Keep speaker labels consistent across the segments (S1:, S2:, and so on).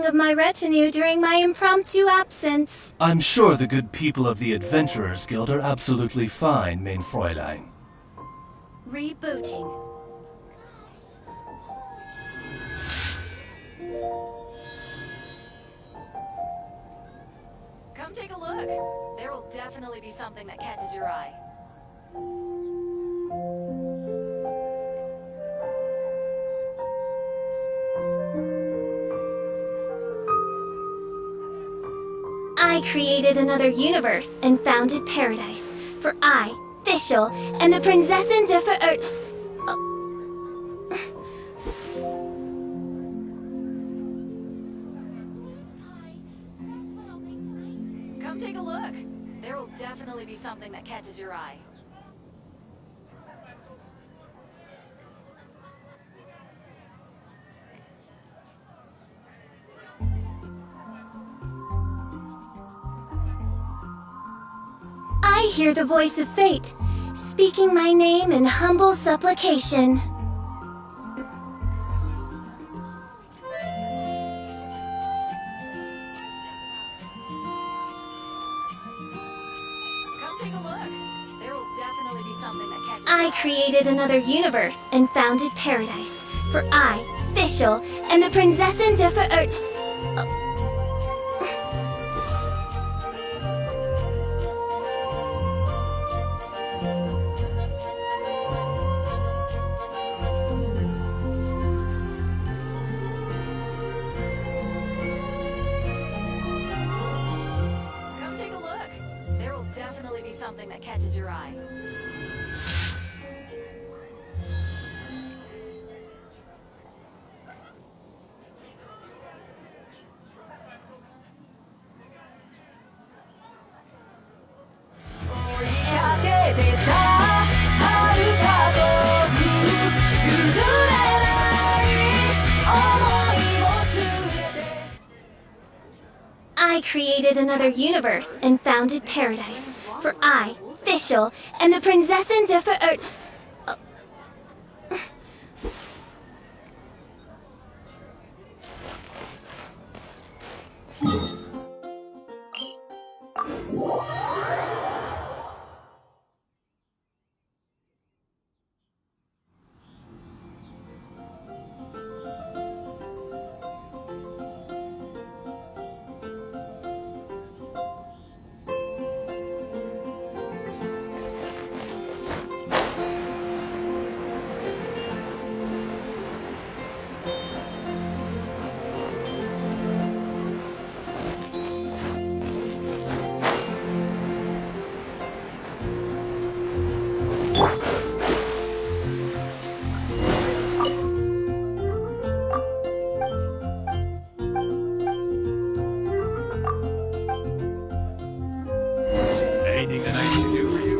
S1: of my retinue during my impromptu absence.
S2: I'm sure the good people of the Adventurers Guild are absolutely fine, mein Fräulein.
S1: Rebooting.
S3: Come take a look. There will definitely be something that catches your eye.
S1: I created another universe and founded paradise. For I, Fischl, and the Prinzessin de Verirrt.
S3: Come take a look. There will definitely be something that catches your eye.
S1: I hear the voice of fate, speaking my name in humble supplication.
S3: Come take a look. There will definitely be something that catches
S1: I
S3: your eye.
S1: created another universe and founded paradise. For I, Fischl, and the Prinzessin de Verirrt.
S3: Come take a look. There will definitely be something that catches your eye.
S1: I created another universe and founded paradise. For I, Fischl, and the Prinzessin de Verirrt.
S4: Anything that I can do for you?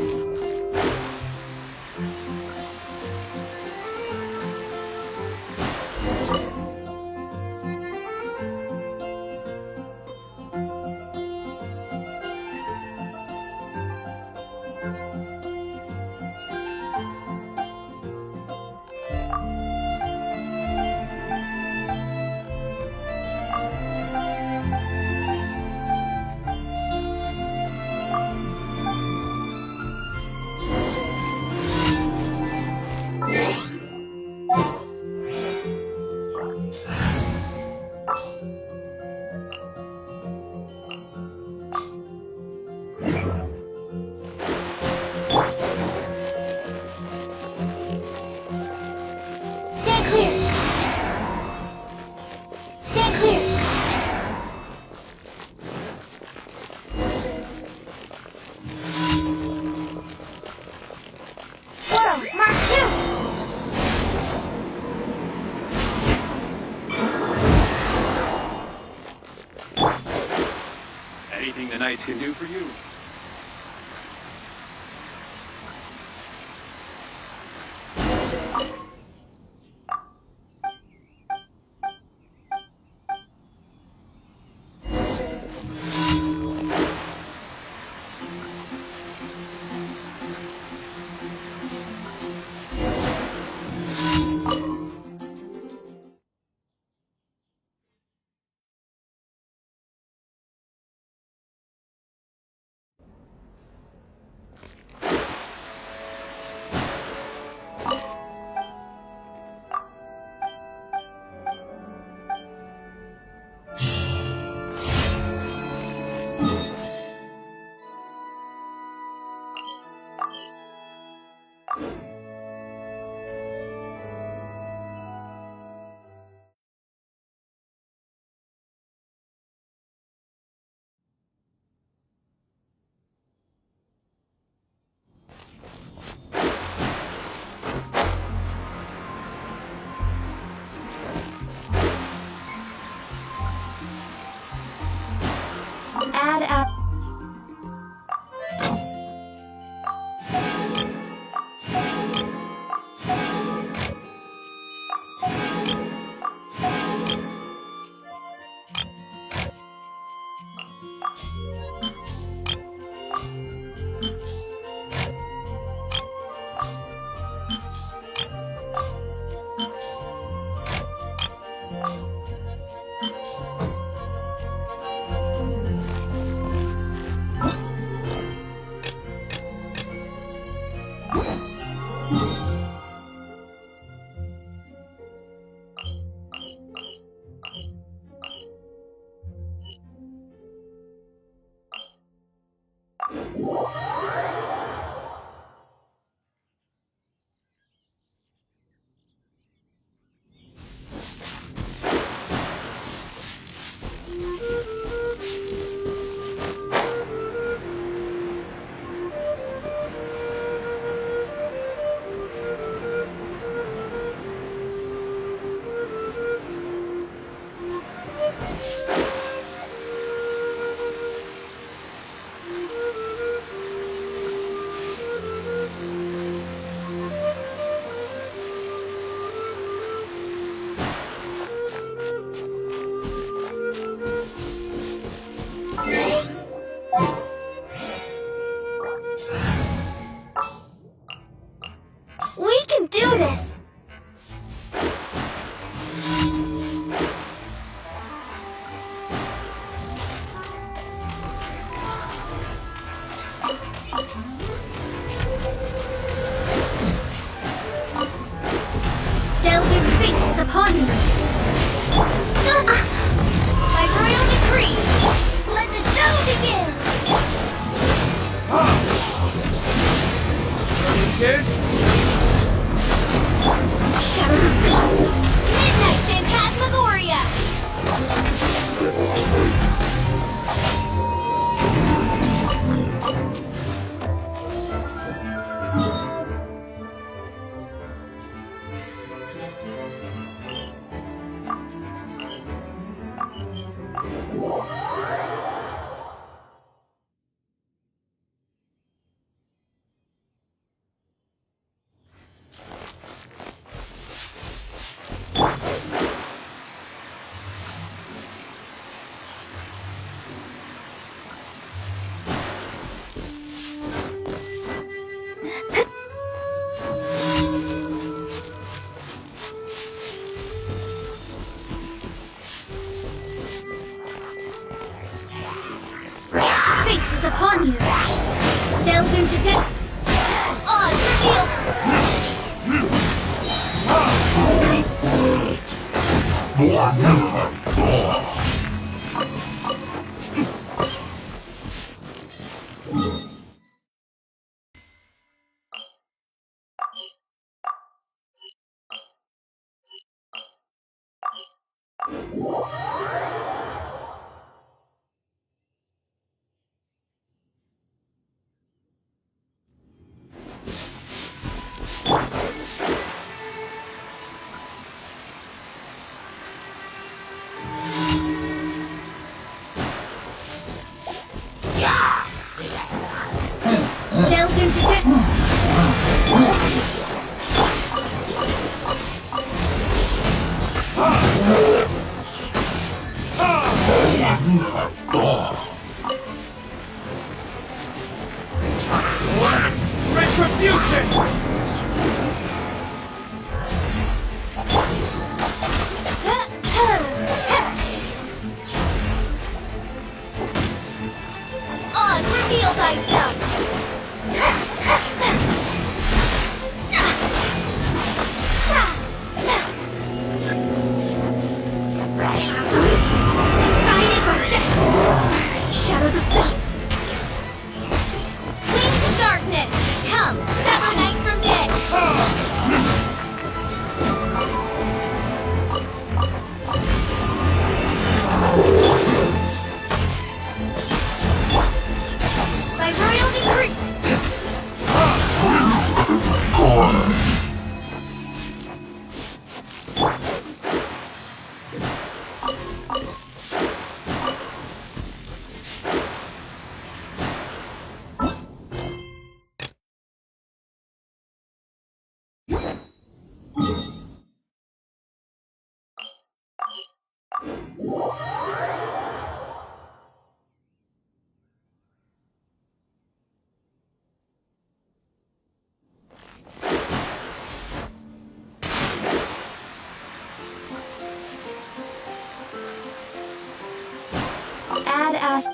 S1: Stand clear! Stand clear! Swirl, Mark 2!
S4: Anything the knights can do for you?
S1: Add app. We can do this! Delving fate is upon you! By royal decree, let the show begin!
S2: Kids?
S1: Shadows of Fate! Midnight Phantasmagoria! Fate is upon you! Delve into death! Delve into death! Oz, reveal thyself! Decided for death! Shadows of Fate! Wings of darkness! Come, sever night from day! By royal Add as...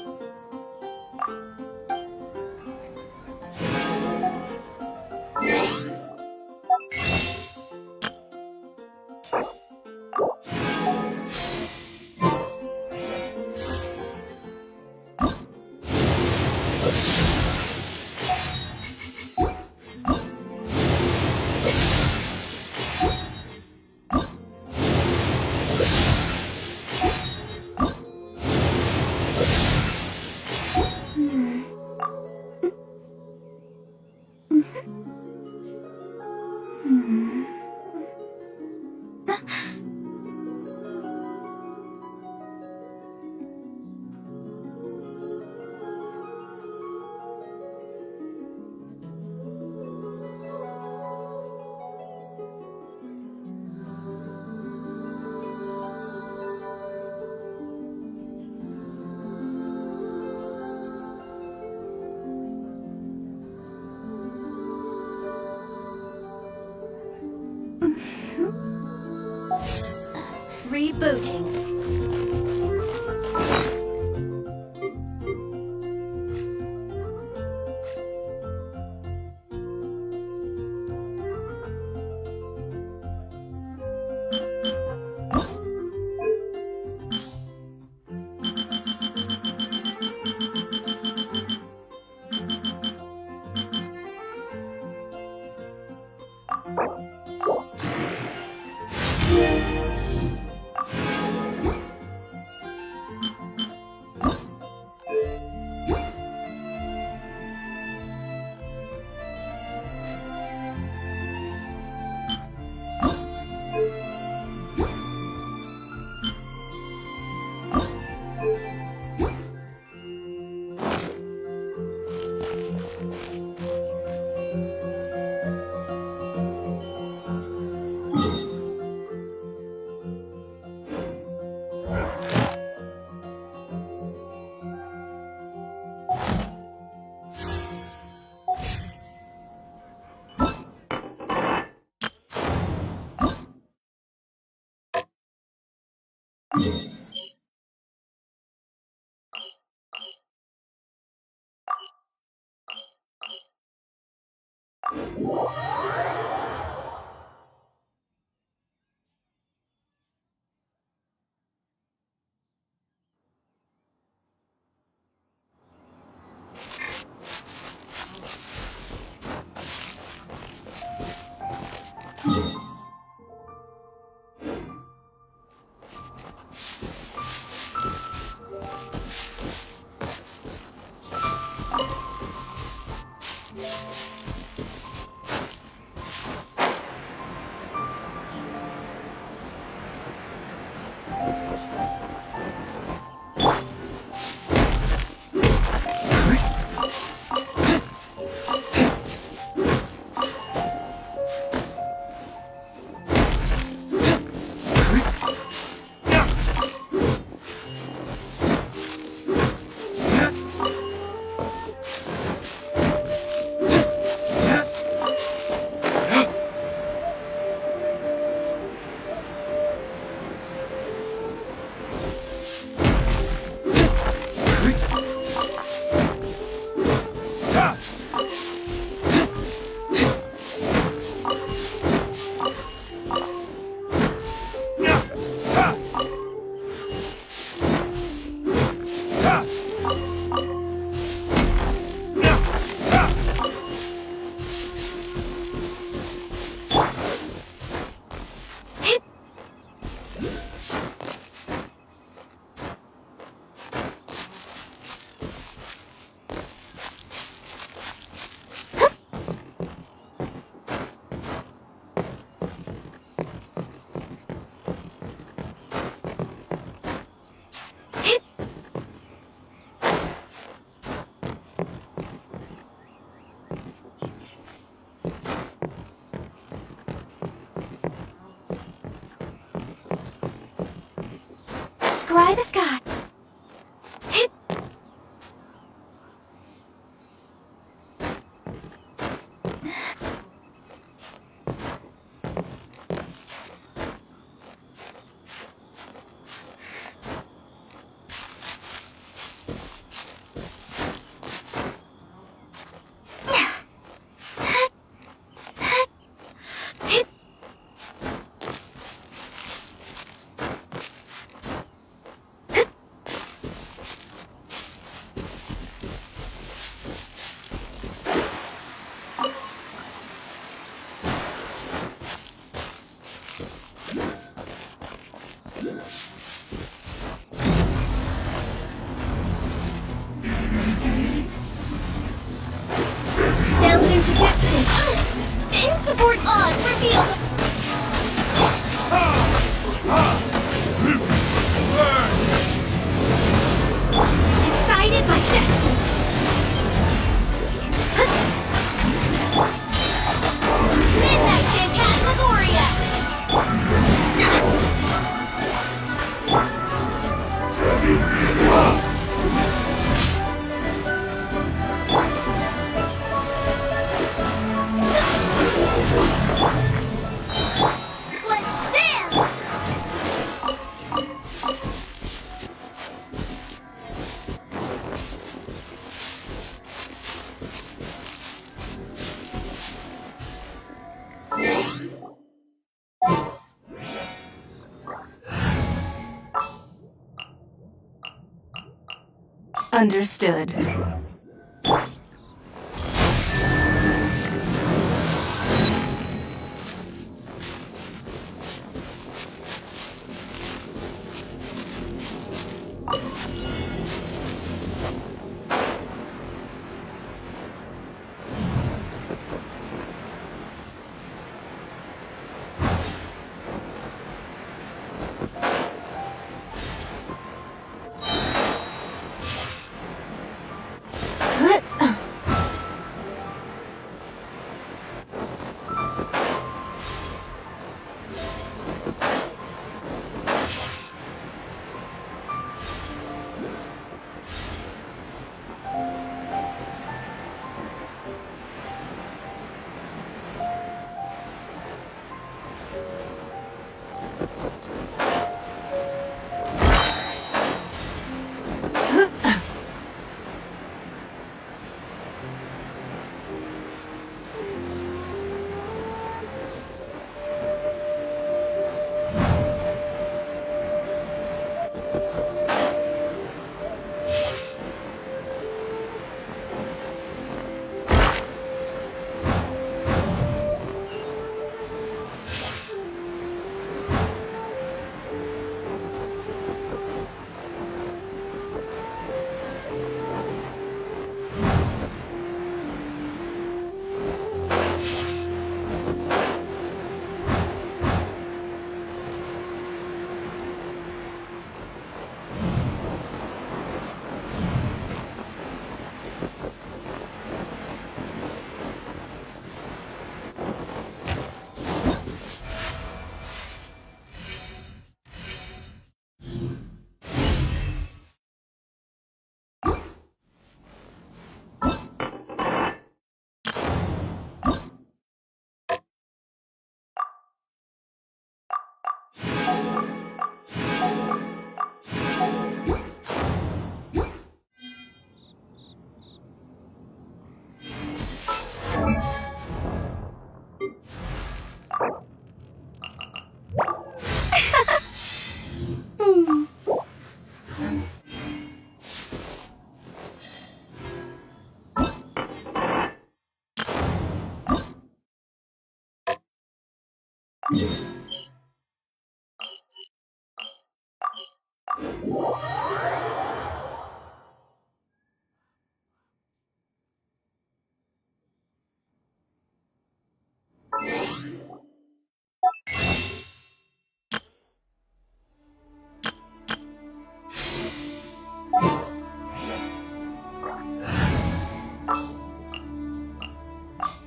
S1: Rebooting. Scry the sky. Let's dance!
S5: Understood.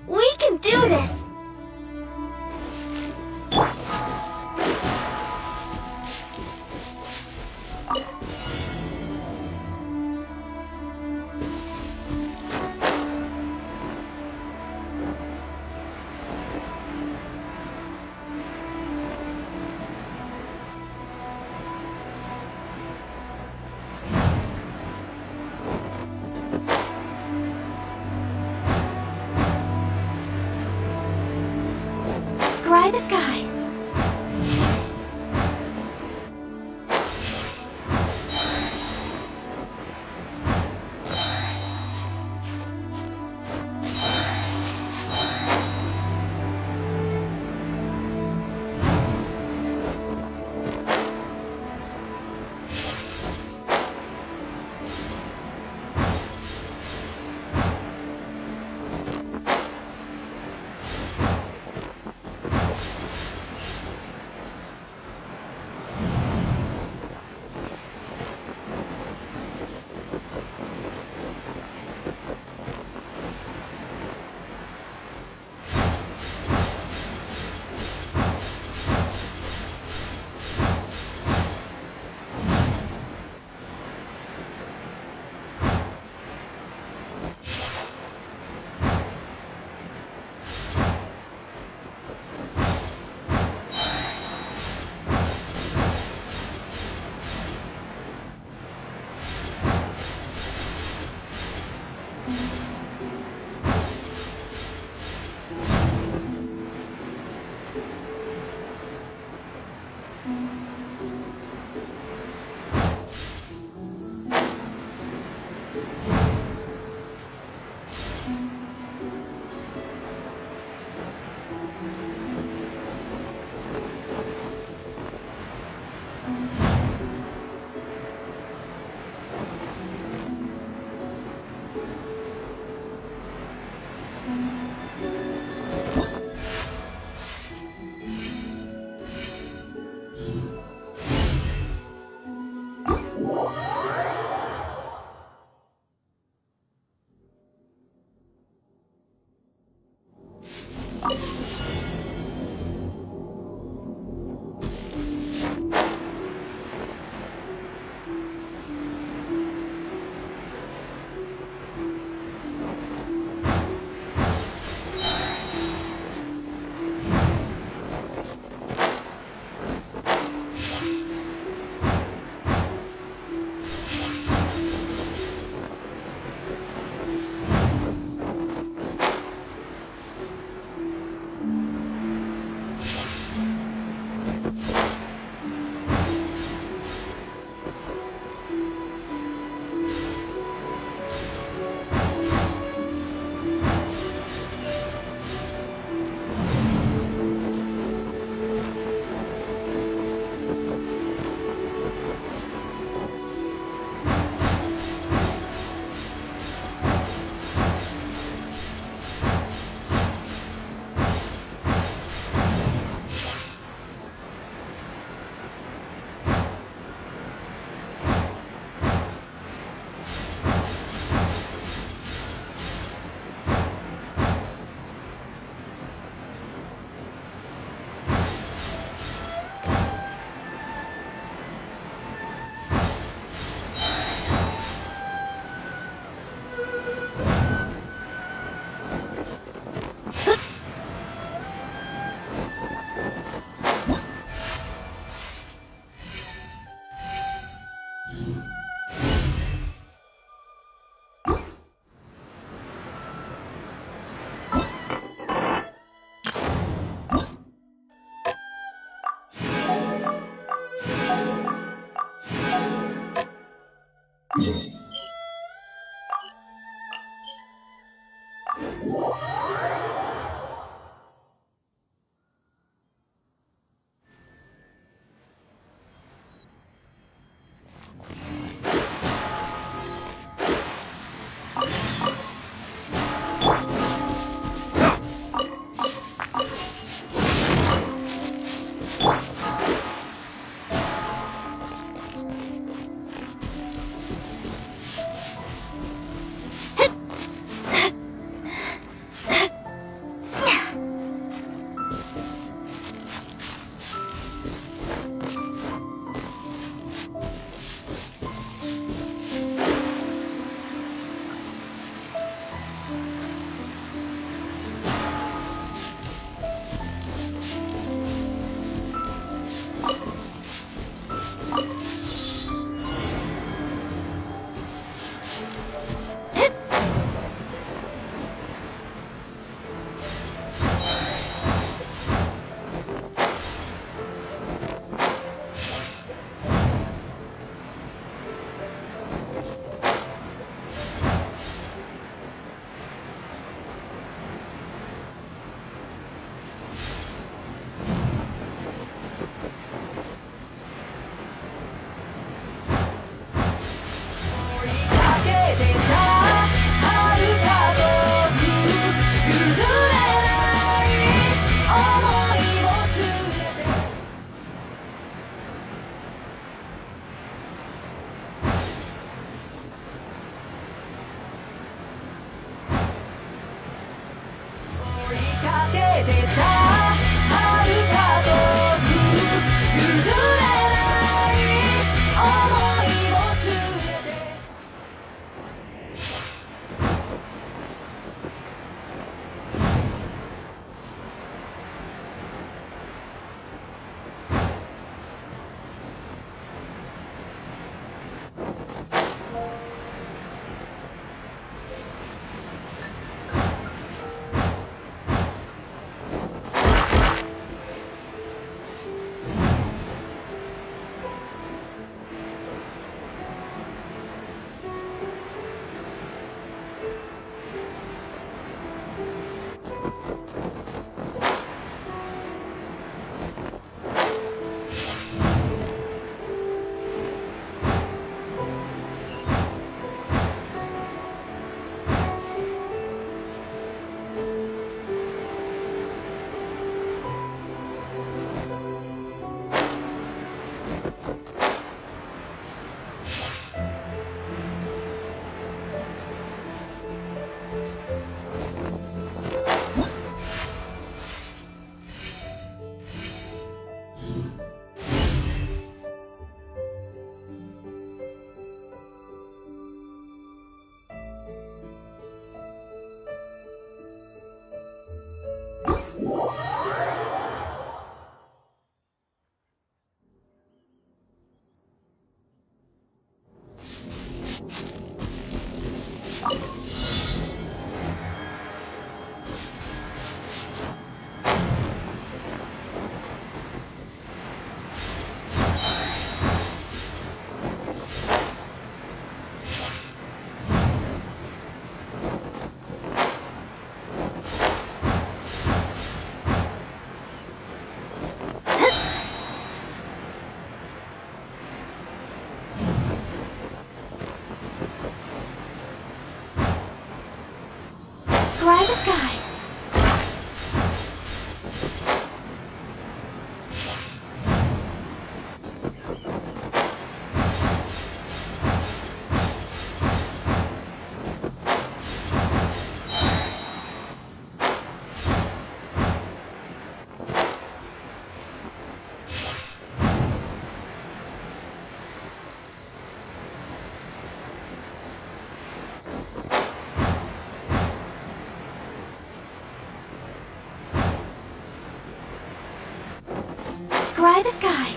S1: We can do this! Scry the sky. the sky. Scry the sky.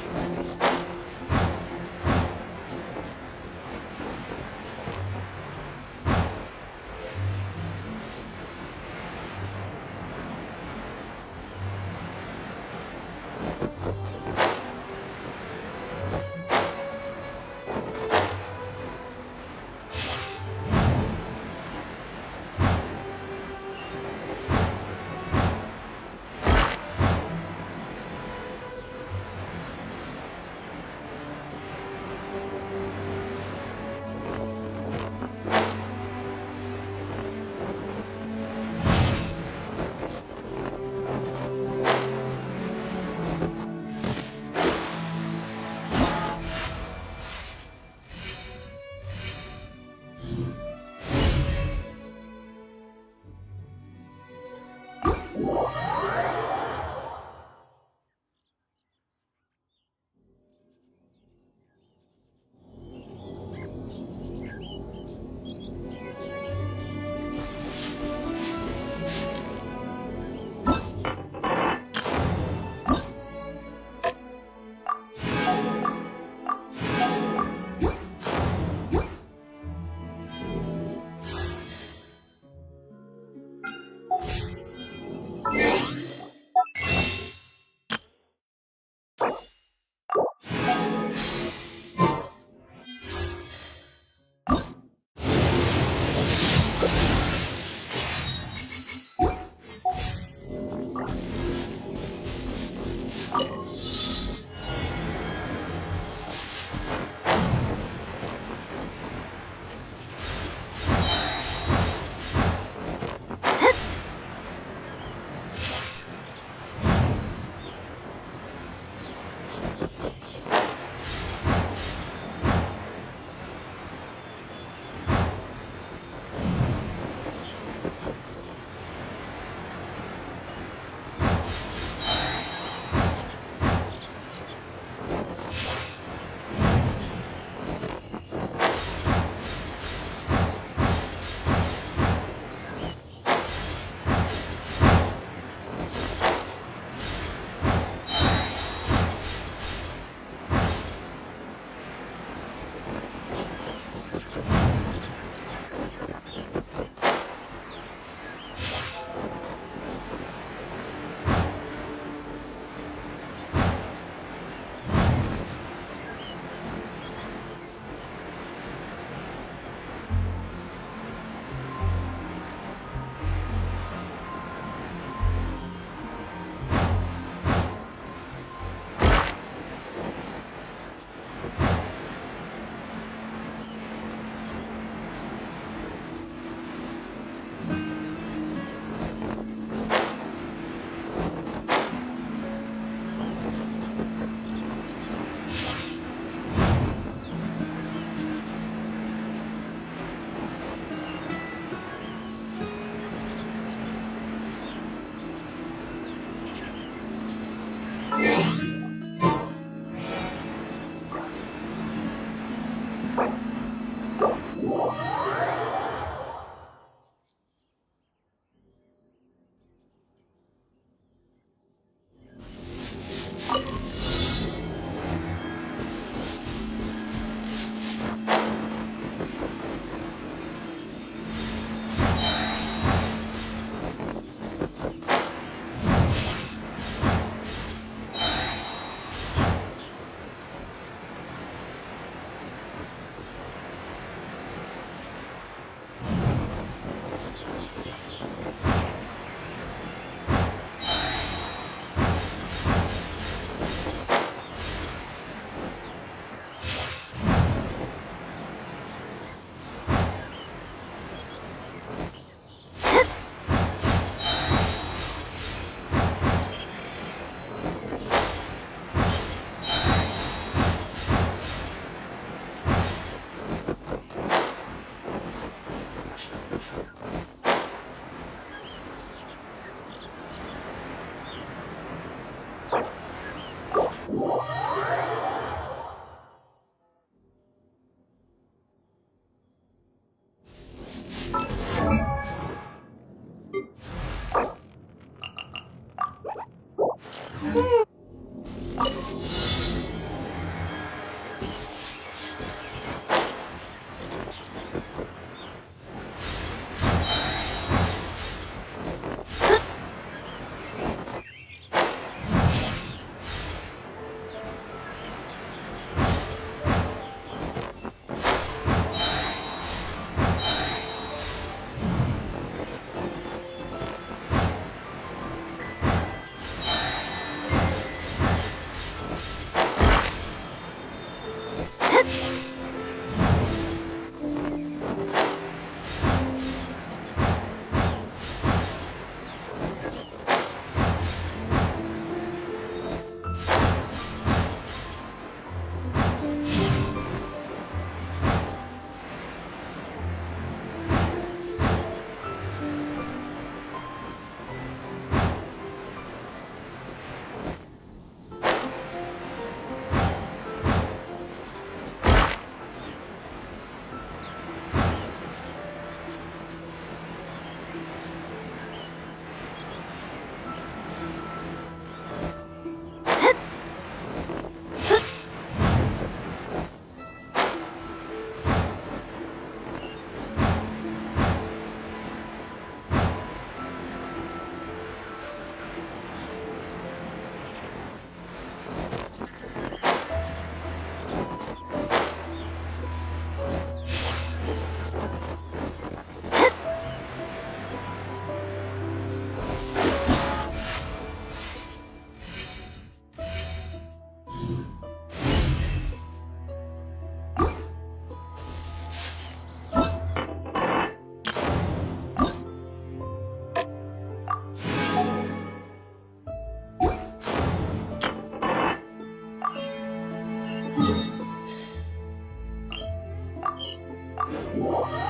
S3: Welcome.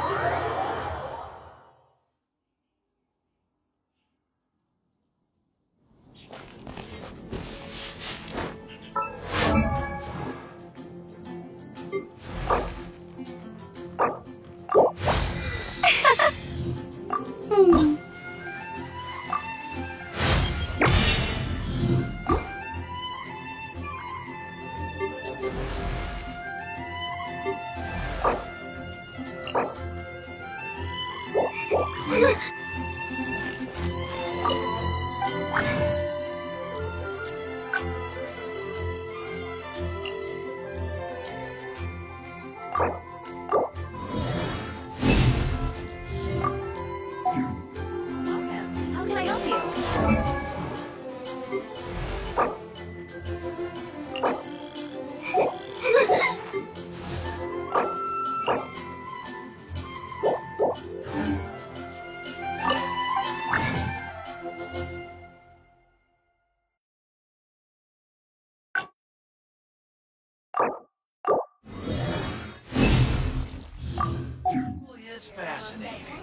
S3: How can I help you?
S2: It's fascinating.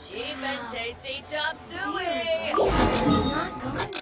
S3: Cheap and tasty chop suey!
S1: Not gone.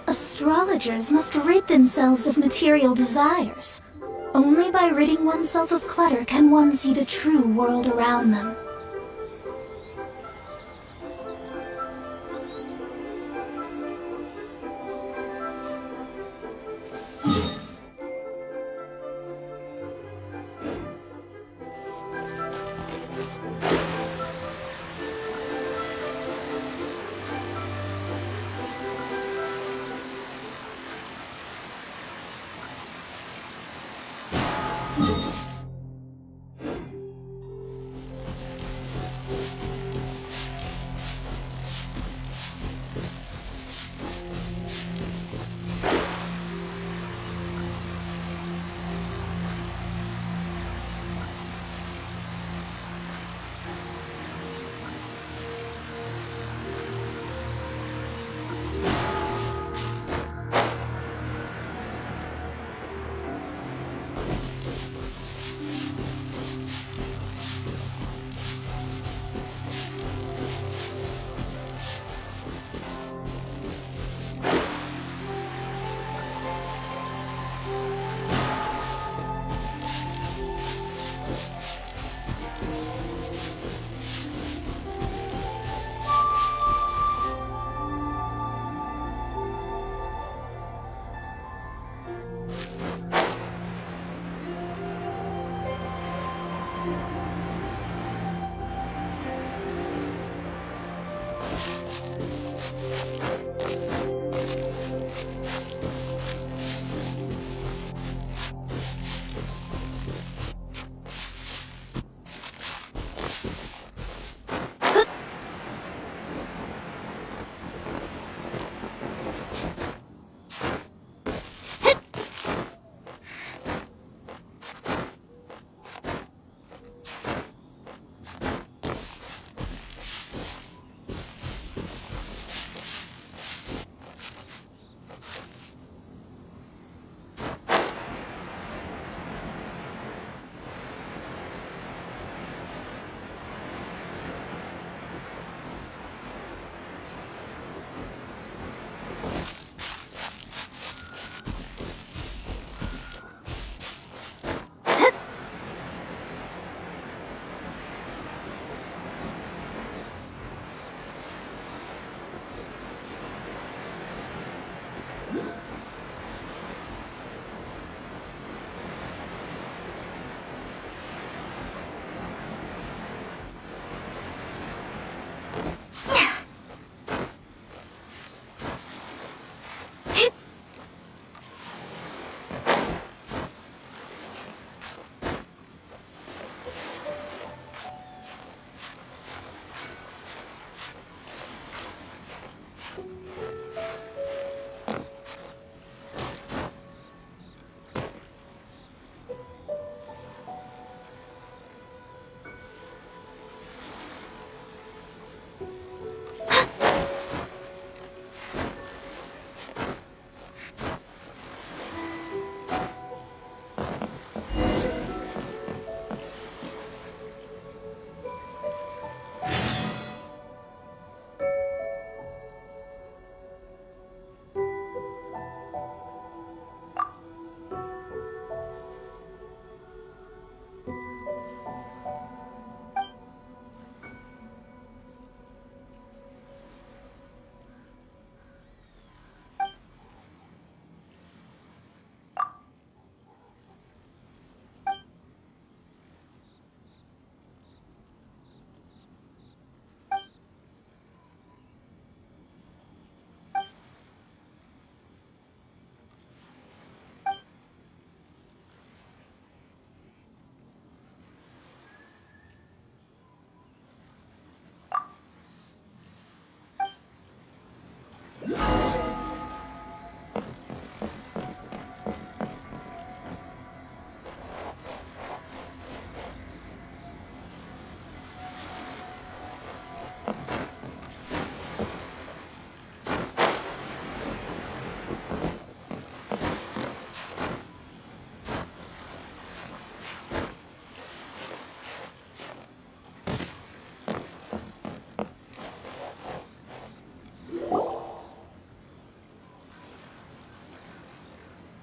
S1: Astrologers must rid themselves of material desires. Only by ridding oneself of clutter can one see the true world around them.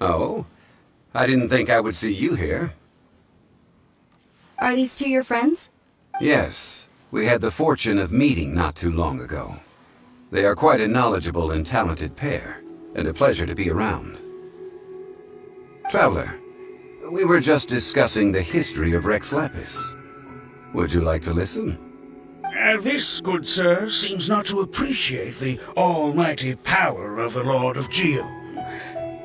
S5: Oh? I didn't think I would see you here.
S6: Are these two your friends?
S5: Yes, we had the fortune of meeting not too long ago. They are quite a knowledgeable and talented pair, and a pleasure to be around. Traveler, we were just discussing the history of Rex Lapis. Would you like to listen?
S7: This, good sir, seems not to appreciate the almighty power of the Lord of Geo.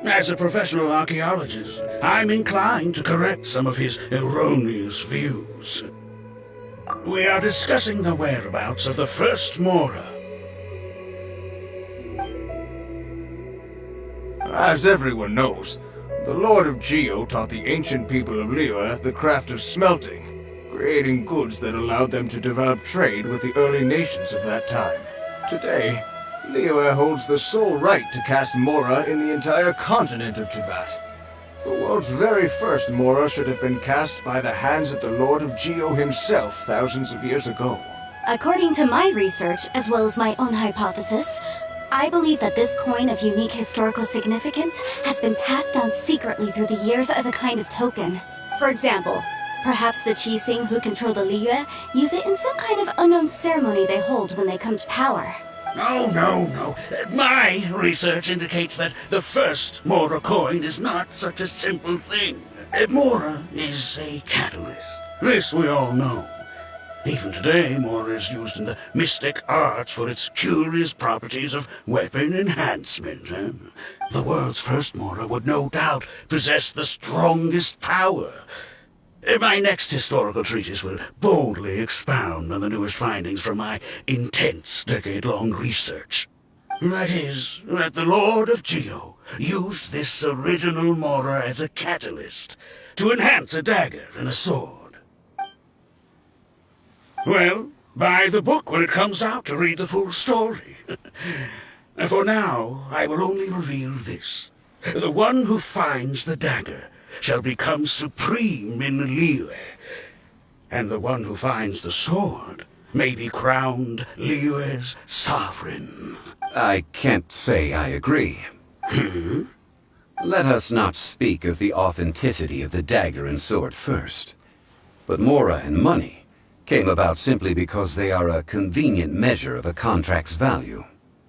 S7: As a professional archaeologist, I'm inclined to correct some of his erroneous views. We are discussing the whereabouts of the first Mora.
S8: As everyone knows, the Lord of Geo taught the ancient people of Liyue the craft of smelting, creating goods that allowed them to develop trade with the early nations of that time. Today, Liyue holds the sole right to cast Mora in the entire continent of Teyvat. The world's very first Mora should have been cast by the hands of the Lord of Geo himself thousands of years ago.
S6: According to my research, as well as my own hypothesis, I believe that this coin of unique historical significance has been passed on secretly through the years as a kind of token. For example, perhaps the Qixing who control the Liyue use it in some kind of unknown ceremony they hold when they come to power.
S7: No. My research indicates that the first Mora coin is not such a simple thing. Mora is a catalyst. This we all know. Even today, Mora is used in the mystic arts for its curious properties of weapon enhancement. The world's first Mora would no doubt possess the strongest power. My next historical treatise will boldly expound on the newest findings from my intense decade-long research. That is, that the Lord of Geo used this original Mora as a catalyst to enhance a dagger and a sword. Well, buy the book when it comes out to read the full story. For now, I will only reveal this. The one who finds the dagger shall become supreme in Liyue, and the one who finds the sword may be crowned Liyue's sovereign.
S5: I can't say I agree. Let us not speak of the authenticity of the dagger and sword first. But Mora and money came about simply because they are a convenient measure of a contract's value.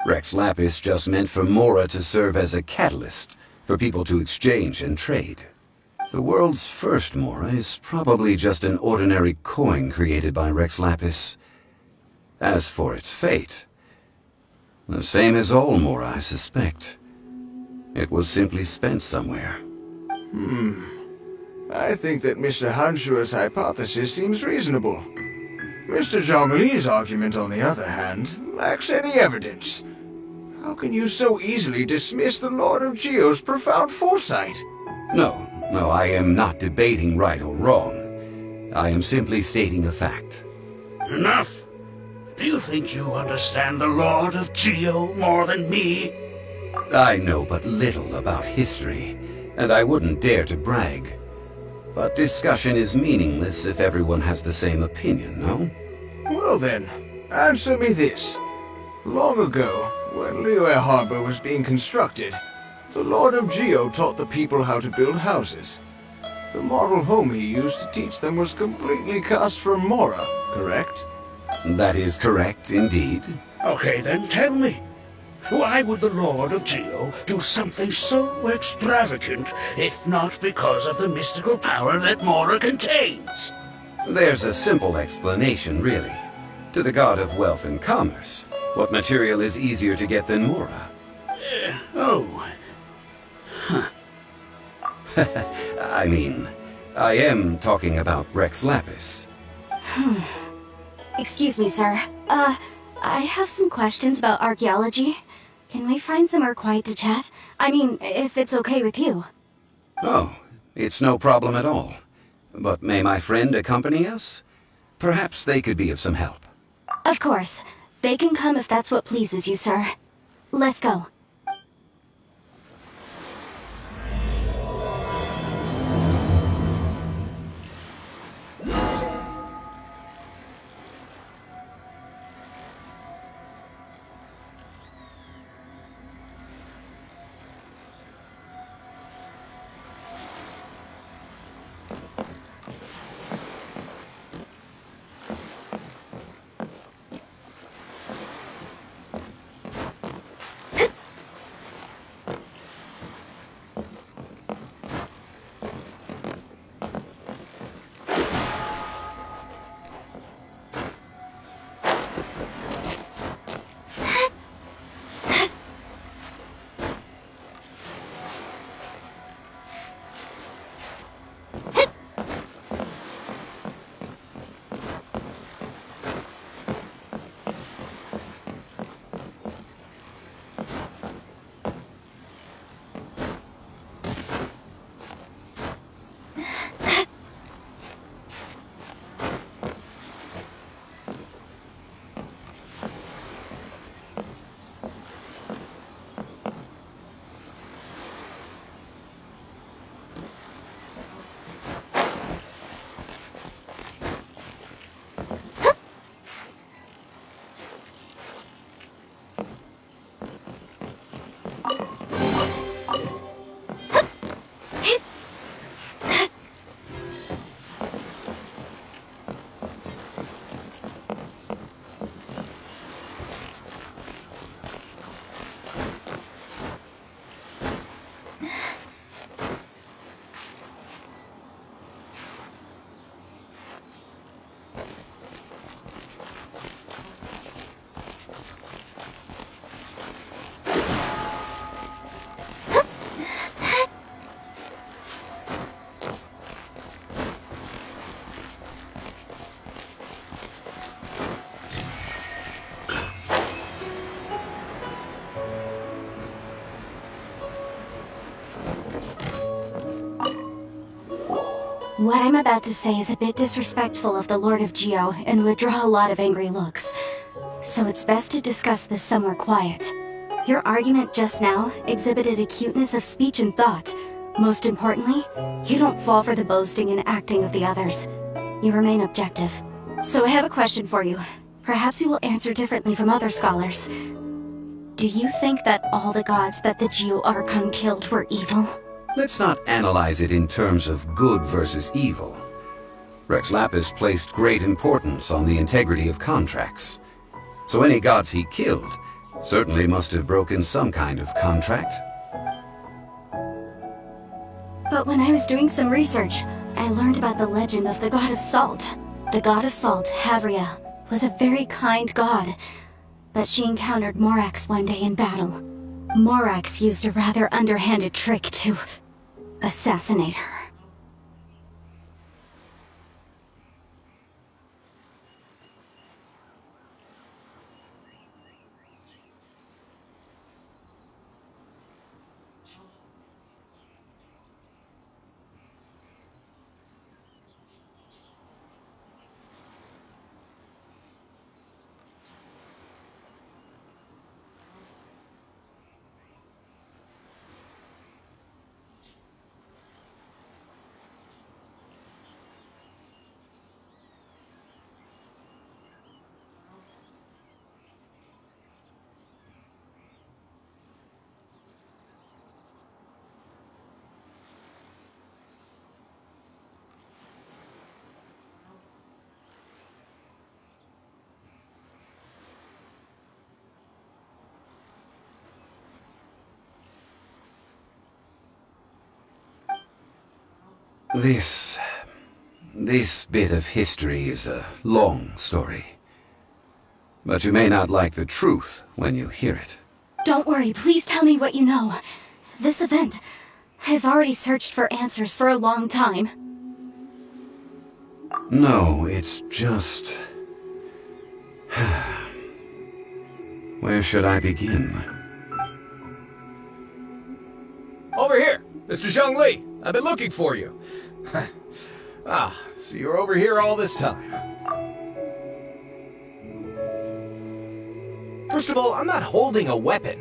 S5: Rex Lapis just meant for Mora to serve as a catalyst for people to exchange and trade. The world's first Mora is probably just an ordinary coin created by Rex Lapis. As for its fate, the same as all Mora, I suspect. It was simply spent somewhere.
S8: I think that Mr. Hanshua's hypothesis seems reasonable. Mr. Zhongli's argument, on the other hand, lacks any evidence. How can you so easily dismiss the Lord of Geo's profound foresight?
S5: No, I am not debating right or wrong. I am simply stating a fact.
S7: Enough! Do you think you understand the Lord of Geo more than me?
S5: I know but little about history, and I wouldn't dare to brag. But discussion is meaningless if everyone has the same opinion, no?
S8: Well then, answer me this. Long ago, when Liyue Harbor was being constructed, the Lord of Geo taught the people how to build houses. The model home he used to teach them was completely cast from Mora, correct?
S5: That is correct, indeed.
S7: Okay, then tell me. Why would the Lord of Geo do something so extravagant, if not because of the mystical power that Mora contains?
S5: There's a simple explanation, really. To the god of wealth and commerce, what material is easier to get than Mora? I mean, I am talking about Rex Lapis.
S6: Excuse me, sir. I have some questions about archaeology. Can we find somewhere quiet to chat? I mean, if it's okay with you.
S5: Oh, it's no problem at all. But may my friend accompany us? Perhaps they could be of some help.
S6: Of course. They can come if that's what pleases you, sir. Let's go. What I'm about to say is a bit disrespectful of the Lord of Geo and would draw a lot of angry looks. So it's best to discuss this somewhere quiet. Your argument just now exhibited acuteness of speech and thought. Most importantly, you don't fall for the boasting and acting of the others. You remain objective. So I have a question for you. Perhaps you will answer differently from other scholars. Do you think that all the gods that the Geo Archon killed were evil?
S5: Let's not analyze it in terms of good versus evil. Rex Lapis placed great importance on the integrity of contracts. So any gods he killed certainly must have broken some kind of contract.
S6: But when I was doing some research, I learned about the legend of the god of salt. The god of salt, Havria, was a very kind god, but she encountered Morax one day in battle. Morax used a rather underhanded trick to assassinate her.
S5: This bit of history is a long story. But you may not like the truth when you hear it.
S6: Don't worry, please tell me what you know. This event, I've already searched for answers for a long time.
S5: No, it's just... Where should I begin?
S8: Over here! Mr. Zhongli! I've been looking for you! So you're over here all this time. First of all, I'm not holding a weapon.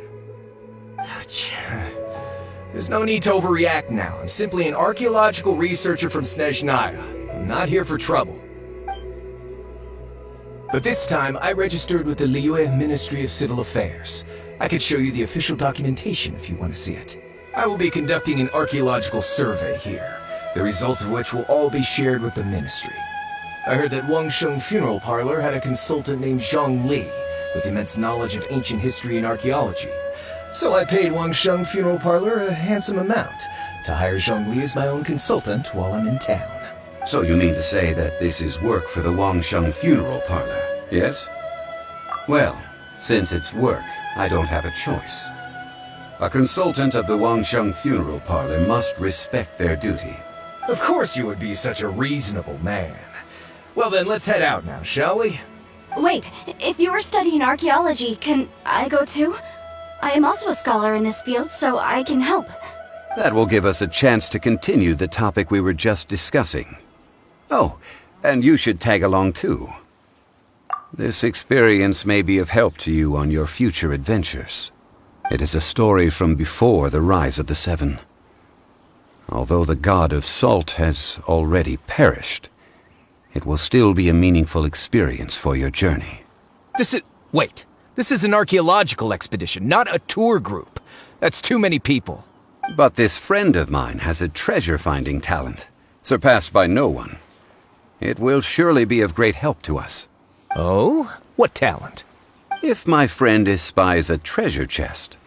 S8: There's no need to overreact now. I'm simply an archaeological researcher from Snezhnaya. I'm not here for trouble. But this time, I registered with the Liyue Ministry of Civil Affairs. I could show you the official documentation if you want to see it. I will be conducting an archaeological survey here, the results of which will all be shared with the ministry. I heard that Wangsheng Funeral Parlor had a consultant named Zhongli, with immense knowledge of ancient history and archaeology. So I paid Wangsheng Funeral Parlor a handsome amount to hire Zhongli as my own consultant while I'm in town.
S5: So you mean to say that this is work for the Wangsheng Funeral Parlor, yes? Well, since it's work, I don't have a choice. A consultant of the Wangsheng Funeral Parlor must respect their duty.
S8: Of course you would be such a reasonable man. Well then, let's head out now, shall we?
S6: Wait, if you were studying archaeology, can I go too? I am also a scholar in this field, so I can help.
S5: That will give us a chance to continue the topic we were just discussing. Oh, and you should tag along too. This experience may be of help to you on your future adventures. It is a story from before the rise of the Seven. Although the god of salt has already perished, it will still be a meaningful experience for your journey.
S8: Wait. This is an archaeological expedition, not a tour group. That's too many people.
S5: But this friend of mine has a treasure-finding talent, surpassed by no one. It will surely be of great help to us.
S8: Oh? What talent?
S5: If my friend espies a treasure chest,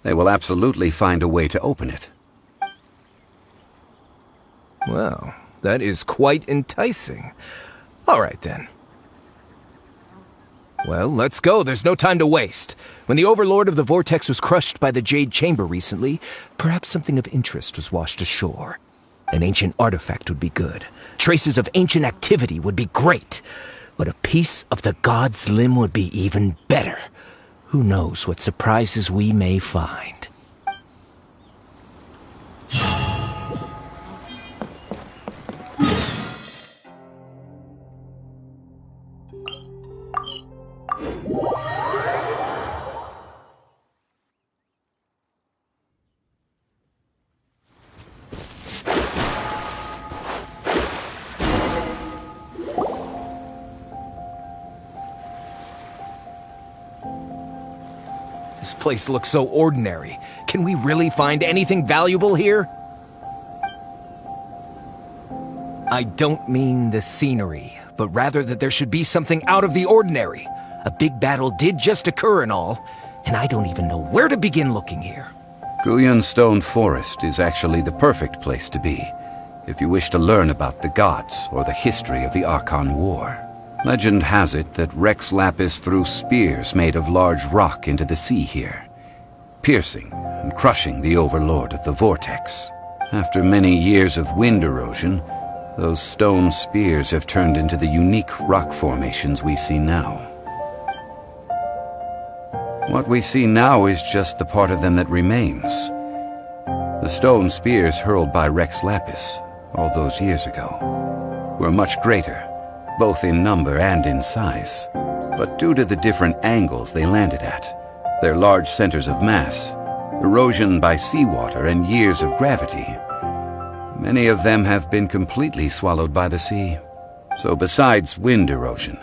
S5: they will absolutely find a way to open it.
S8: Well, that is quite enticing. All right, then. Well, let's go. There's no time to waste. When the Overlord of the Vortex was crushed by the Jade Chamber recently, perhaps something of interest was washed ashore. An ancient artifact would be good. Traces of ancient activity would be great. But a piece of the god's limb would be even better. Who knows what surprises we may find.
S9: This place looks so ordinary. Can we really find anything valuable here? I don't mean the scenery, but rather that there should be something out of the ordinary. A big battle did just occur and all, and I don't even know where to begin looking here.
S5: Guyan Stone Forest is actually the perfect place to be, if you wish to learn about the gods or the history of the Archon War. Legend has it that Rex Lapis threw spears made of large rock into the sea here, piercing and crushing the overlord of the vortex. After many years of wind erosion, those stone spears have turned into the unique rock formations we see now. What we see now is just the part of them that remains. The stone spears hurled by Rex Lapis all those years ago were much greater, both in number and in size. But due to the different angles they landed at, their large centers of mass, erosion by seawater, and years of gravity, many of them have been completely swallowed by the sea. So besides wind erosion,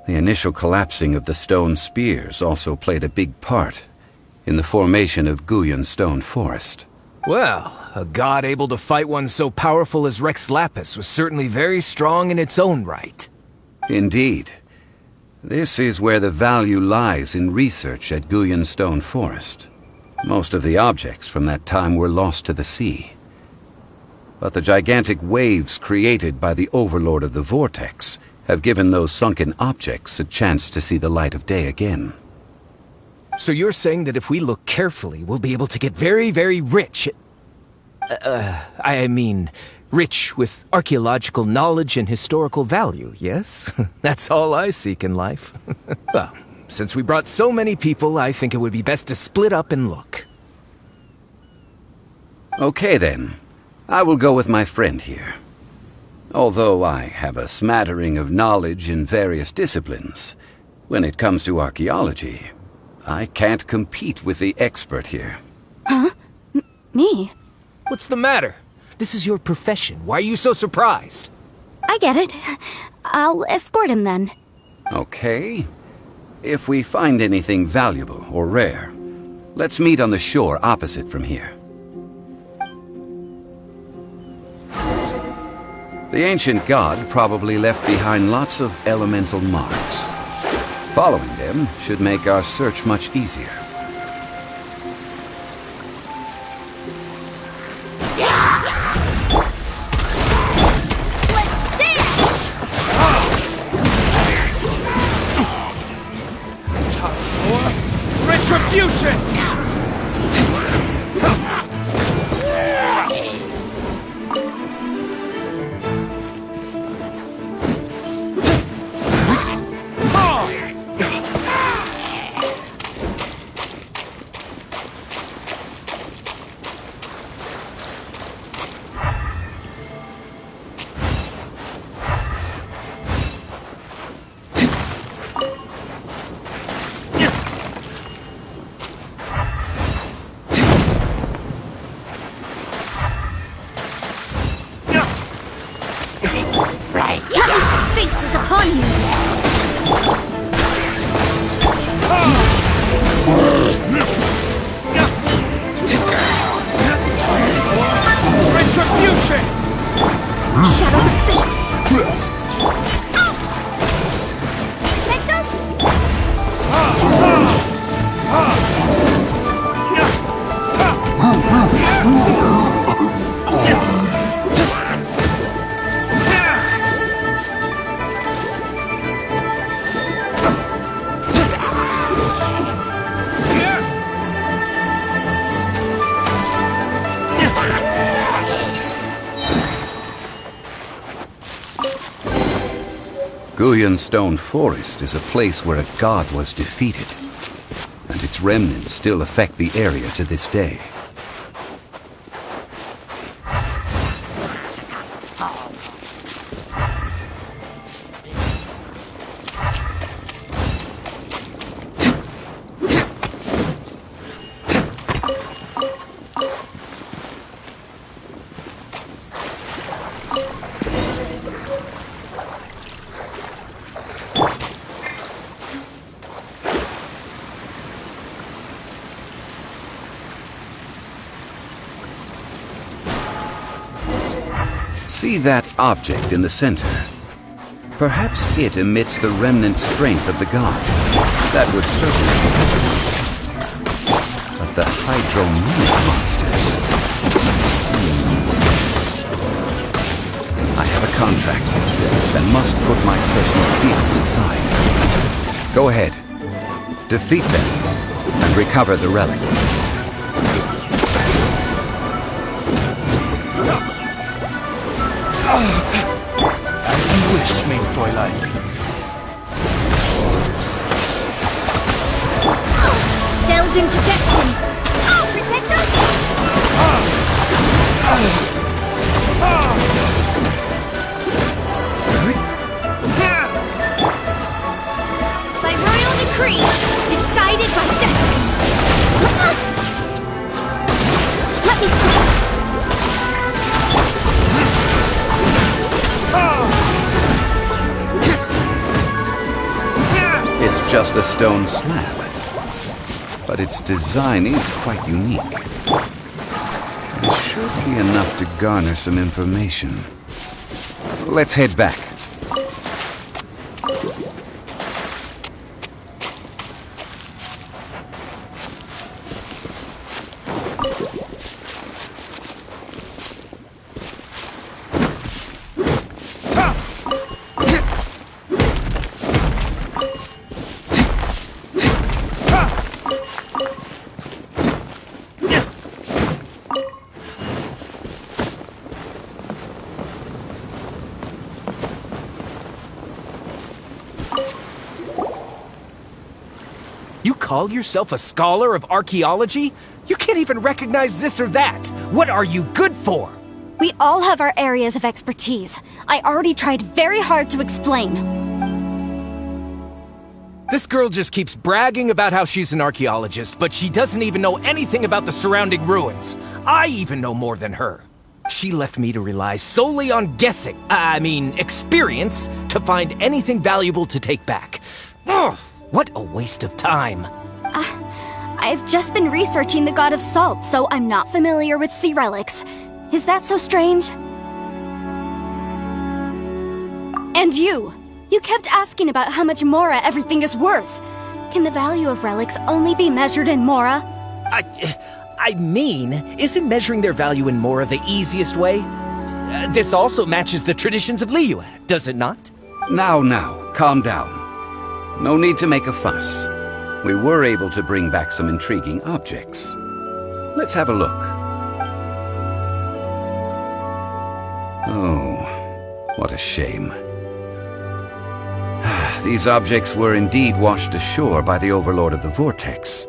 S5: the initial collapsing of the stone spears also played a big part in the formation of Guyan Stone Forest.
S9: Well, a god able to fight one so powerful as Rex Lapis was certainly very strong in its own right.
S5: Indeed. This is where the value lies in research at Guyan Stone Forest. Most of the objects from that time were lost to the sea. But the gigantic waves created by the overlord of the vortex have given those sunken objects a chance to see the light of day again.
S9: So you're saying that if we look carefully, we'll be able to get very, very rich rich with archaeological knowledge and historical value, yes? That's all I seek in life. Well, since we brought so many people, I think it would be best to split up and look.
S5: Okay then. I will go with my friend here. Although I have a smattering of knowledge in various disciplines, when it comes to archaeology, I can't compete with the expert here.
S6: Huh? Me?
S9: What's the matter? This is your profession. Why are you so surprised?
S6: I get it. I'll escort him then.
S5: Okay. If we find anything valuable or rare, let's meet on the shore opposite from here. The ancient god probably left behind lots of elemental marks. Following them should make our search much easier.
S9: Retribution!
S5: Guyan Stone Forest is a place where a god was defeated, and its remnants still affect the area to this day. See that object in the center? Perhaps it emits the remnant strength of the god. That would certainly help. But the hydromorph monsters... I have a contract, and must put my personal feelings aside. Go ahead. Defeat them, and recover the relic.
S2: As you wish, mein Fräulein.
S6: Delved into destiny. I'll protect us! By royal decree, decided by destiny. Let me see.
S5: It's just a stone slab, but its design is quite unique. It should be enough to garner some information. Let's head back.
S9: You call yourself a scholar of archaeology? You can't even recognize this or that. What are you good for?
S6: We all have our areas of expertise. I already tried very hard to explain.
S9: This girl just keeps bragging about how she's an archaeologist, but she doesn't even know anything about the surrounding ruins. I even know more than her. She left me to rely solely on guessing, experience, to find anything valuable to take back. Ugh, what a waste of time.
S6: I've just been researching the God of Salt, so I'm not familiar with sea relics. Is that so strange? And you kept asking about how much Mora everything is worth. Can the value of relics only be measured in Mora?
S9: Isn't measuring their value in Mora the easiest way? This also matches the traditions of Liyue, does it not?
S5: Now, calm down. No need to make a fuss. We were able to bring back some intriguing objects. Let's have a look. Oh, what a shame. These objects were indeed washed ashore by the Overlord of the Vortex,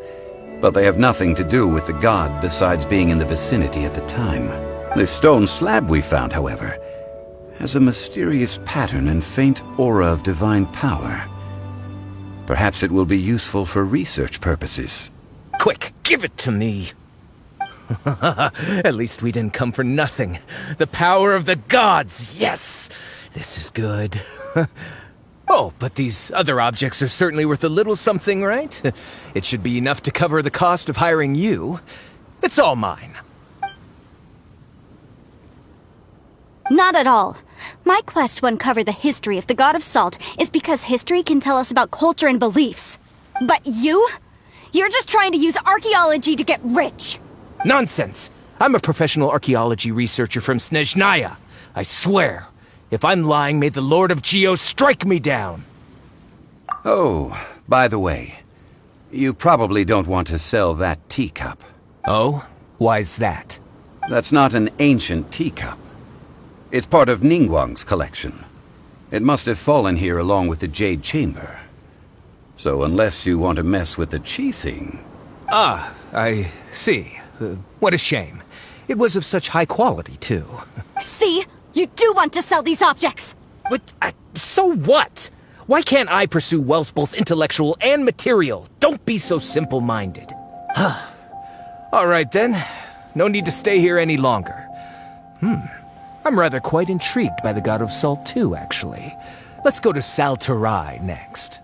S5: but they have nothing to do with the god besides being in the vicinity at the time. The stone slab we found, however, has a mysterious pattern and faint aura of divine power. Perhaps it will be useful for research purposes.
S9: Quick, give it to me. At least we didn't come for nothing. The power of the gods, yes! This is good. Oh, but these other objects are certainly worth a little something, right? It should be enough to cover the cost of hiring you. It's all mine.
S6: Not at all. My quest to uncover the history of the God of Salt is because history can tell us about culture and beliefs. But you? You're just trying to use archaeology to get rich.
S9: Nonsense! I'm a professional archaeology researcher from Snezhnaya. I swear, if I'm lying, may the Lord of Geo strike me down!
S5: Oh, by the way, you probably don't want to sell that teacup.
S9: Oh? Why's that?
S5: That's not an ancient teacup. It's part of Ningguang's collection. It must have fallen here along with the Jade Chamber. So unless you want to mess with the Qixing...
S9: Ah, I see. What a shame. It was of such high quality, too.
S6: See? You do want to sell these objects!
S9: But, so what? Why can't I pursue wealth both intellectual and material? Don't be so simple-minded. All right, then. No need to stay here any longer. I'm rather quite intrigued by the God of Salt, too, actually. Let's go to Saltarai next.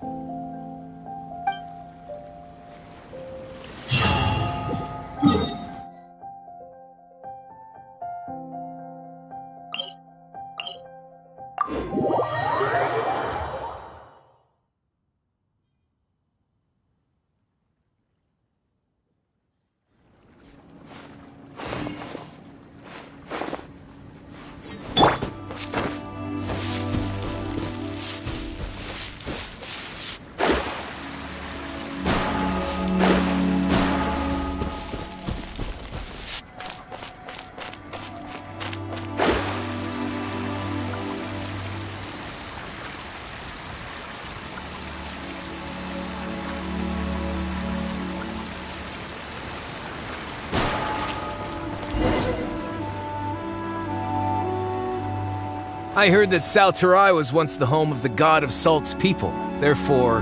S9: I heard that Salterai was once the home of the god of Salt's people. Therefore,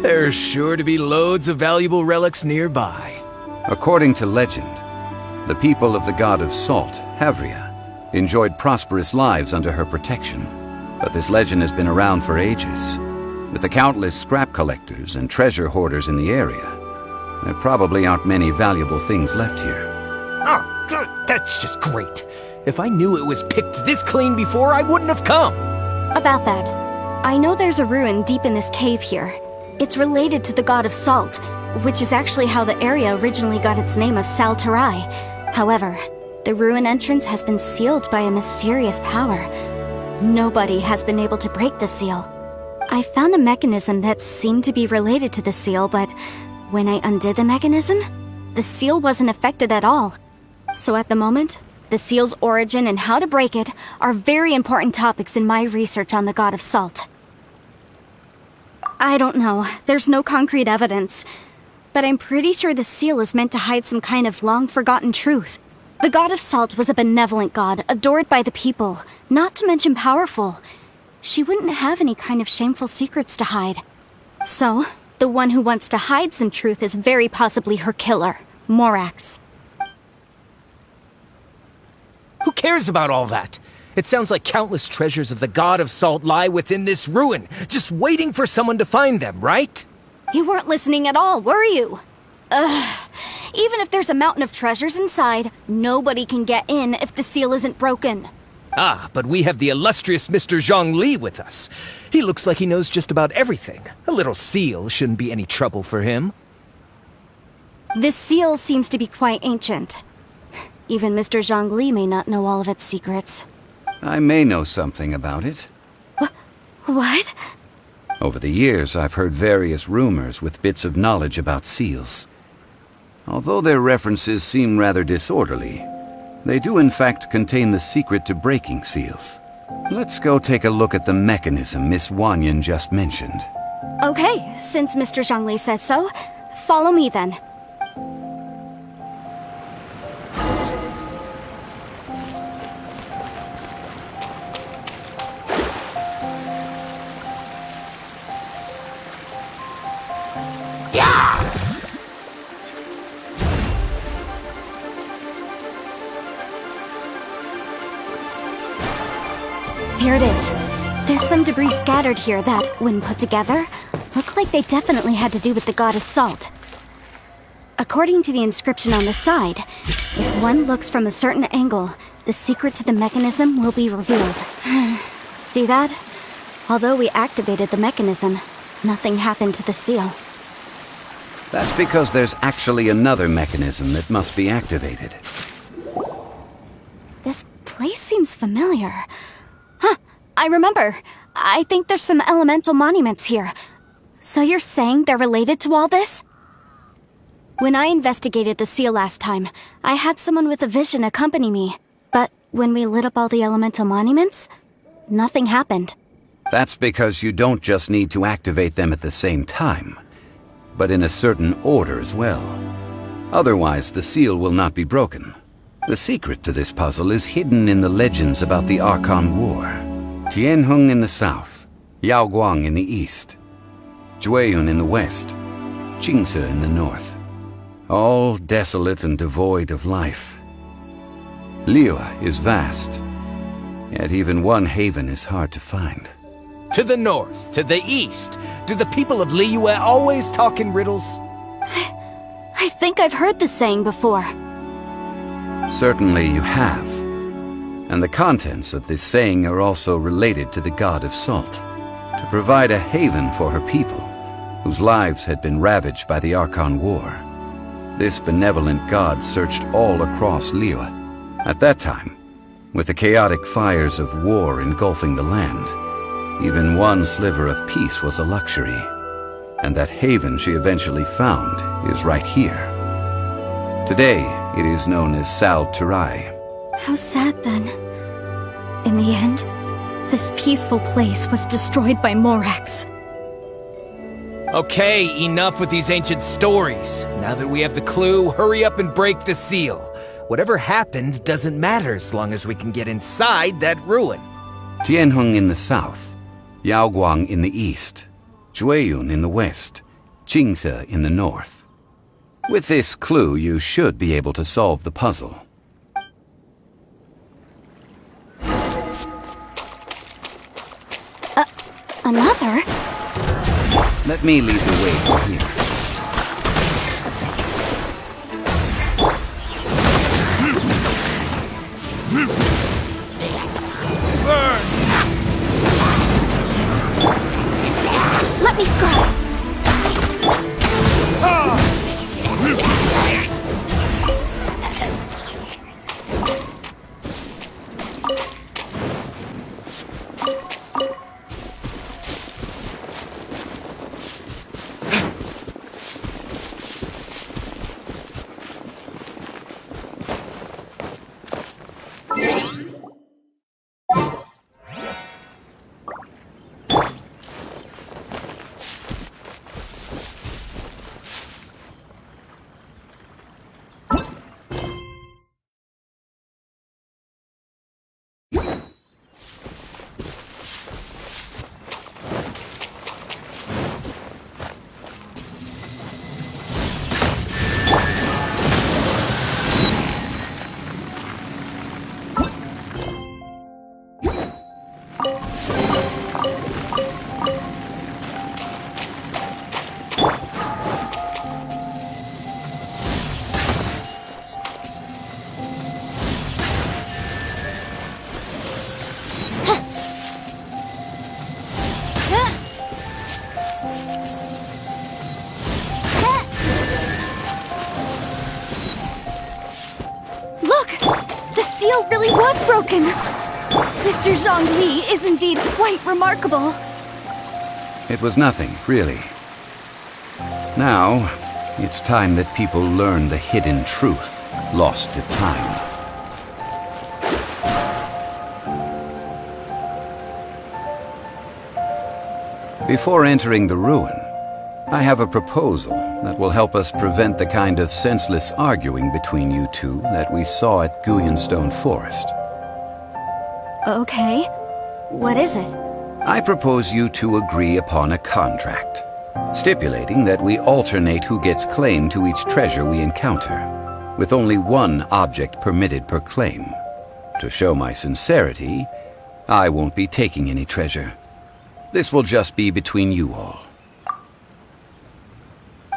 S9: there's sure to be loads of valuable relics nearby.
S5: According to legend, the people of the god of Salt, Havria, enjoyed prosperous lives under her protection. But this legend has been around for ages. With the countless scrap collectors and treasure hoarders in the area, there probably aren't many valuable things left here.
S9: Oh, good. That's just great. If I knew it was picked this clean before, I wouldn't have come.
S6: About that, I know there's a ruin deep in this cave here. It's related to the god of Salt, which is actually how the area originally got its name of Salterai. However, the ruin entrance has been sealed by a mysterious power. Nobody has been able to break the seal. I found a mechanism that seemed to be related to the seal, but when I undid the mechanism, the seal wasn't affected at all. So at the moment, the seal's origin and how to break it are very important topics in my research on the god of Salt. I don't know, there's no concrete evidence, but I'm pretty sure the seal is meant to hide some kind of long-forgotten truth. The god of Salt was a benevolent god, adored by the people, not to mention powerful. She wouldn't have any kind of shameful secrets to hide. So, the one who wants to hide some truth is very possibly her killer, Morax.
S9: Who cares about all that? It sounds like countless treasures of the god of Salt lie within this ruin, just waiting for someone to find them, right?
S6: You weren't listening at all, were you? Ugh. Even if there's a mountain of treasures inside, nobody can get in if the seal isn't broken.
S9: Ah, but we have the illustrious Mr. Zhongli with us. He looks like he knows just about everything. A little seal shouldn't be any trouble for him.
S6: This seal seems to be quite ancient. Even Mr. Zhongli may not know all of its secrets.
S5: I may know something about it.
S6: What?
S5: Over the years, I've heard various rumors with bits of knowledge about seals. Although their references seem rather disorderly, they do in fact contain the secret to breaking seals. Let's go take a look at the mechanism Miss Wanyan just mentioned.
S6: Okay, since Mr. Zhongli says so, follow me then. Here it is. There's some debris scattered here that, when put together, look like they definitely had to do with the god of Salt. According to the inscription on the side, if one looks from a certain angle, the secret to the mechanism will be revealed. See that? Although we activated the mechanism, nothing happened to the seal.
S5: That's because there's actually another mechanism that must be activated.
S6: This place seems familiar. Huh, I remember. I think there's some elemental monuments here. So you're saying they're related to all this? When I investigated the seal last time, I had someone with a vision accompany me. But when we lit up all the elemental monuments, nothing happened.
S5: That's because you don't just need to activate them at the same time, but in a certain order as well. Otherwise, the seal will not be broken. The secret to this puzzle is hidden in the legends about the Archon War. Tianheng in the south, Yaoguang in the east, Jueyun in the west, Qingce in the north. All desolate and devoid of life. Liyue is vast, yet even one haven is hard to find.
S9: To the north, to the east. Do the people of Liyue always talk in riddles?
S6: I think I've heard this saying before.
S5: Certainly you have. And the contents of this saying are also related to the god of Salt, to provide a haven for her people, whose lives had been ravaged by the Archon War. This benevolent god searched all across Liyue. At that time, with the chaotic fires of war engulfing the land, even one sliver of peace was a luxury. And that haven she eventually found is right here. Today, it is known as Sal Turai.
S6: How sad then. In the end, this peaceful place was destroyed by Morax.
S9: Okay, enough with these ancient stories. Now that we have the clue, hurry up and break the seal. Whatever happened doesn't matter as long as we can get inside that ruin.
S5: Tianheng in the south, Yaoguang in the east, Jueyun in the west, Qingse in the north. With this clue, you should be able to solve the puzzle.
S6: Another?
S5: Let me lead the way from here.
S6: Let me scrub. Really was broken! Mr. Zhongli is indeed quite remarkable.
S5: It was nothing, really. Now, it's time that people learn the hidden truth, lost to time. Before entering the ruin, I have a proposal that will help us prevent the kind of senseless arguing between you two that we saw at Guyanstone Forest.
S6: Okay. What is it?
S5: I propose you two agree upon a contract, stipulating that we alternate who gets claim to each treasure we encounter, with only one object permitted per claim. To show my sincerity, I won't be taking any treasure. This will just be between you all.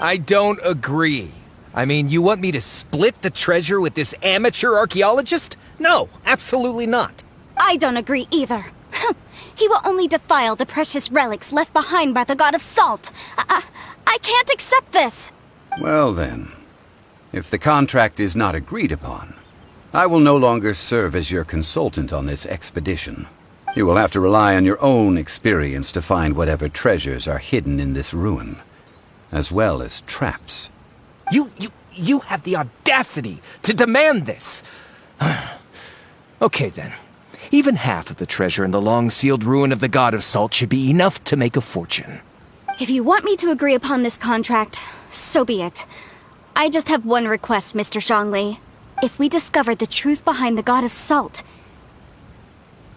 S9: I don't agree. I mean, you want me to split the treasure with this amateur archaeologist? No, absolutely not.
S6: I don't agree either. He will only defile the precious relics left behind by the god of salt. I can't accept this.
S5: Well then, if the contract is not agreed upon, I will no longer serve as your consultant on this expedition. You will have to rely on your own experience to find whatever treasures are hidden in this ruin, as well as traps.
S9: You have the audacity to demand this. Okay then. Even half of the treasure in the long-sealed ruin of the God of Salt should be enough to make a fortune.
S6: If you want me to agree upon this contract, so be it. I just have one request, Mr. Zhongli. If we discover the truth behind the God of Salt,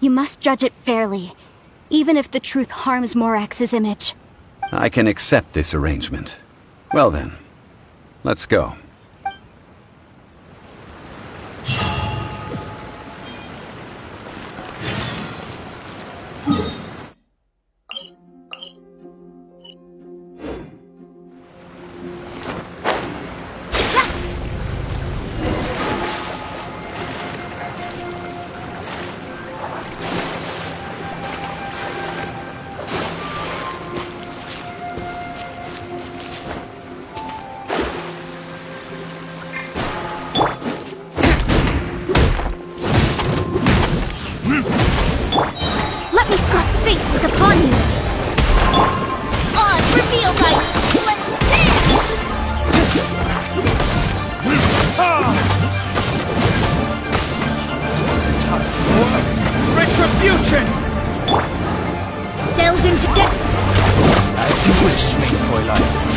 S6: you must judge it fairly, even if the truth harms Morax's image.
S5: I can accept this arrangement. Well then, let's go.
S9: Retribution!
S6: Delved into destiny.
S9: As you wish, mein Fräulein.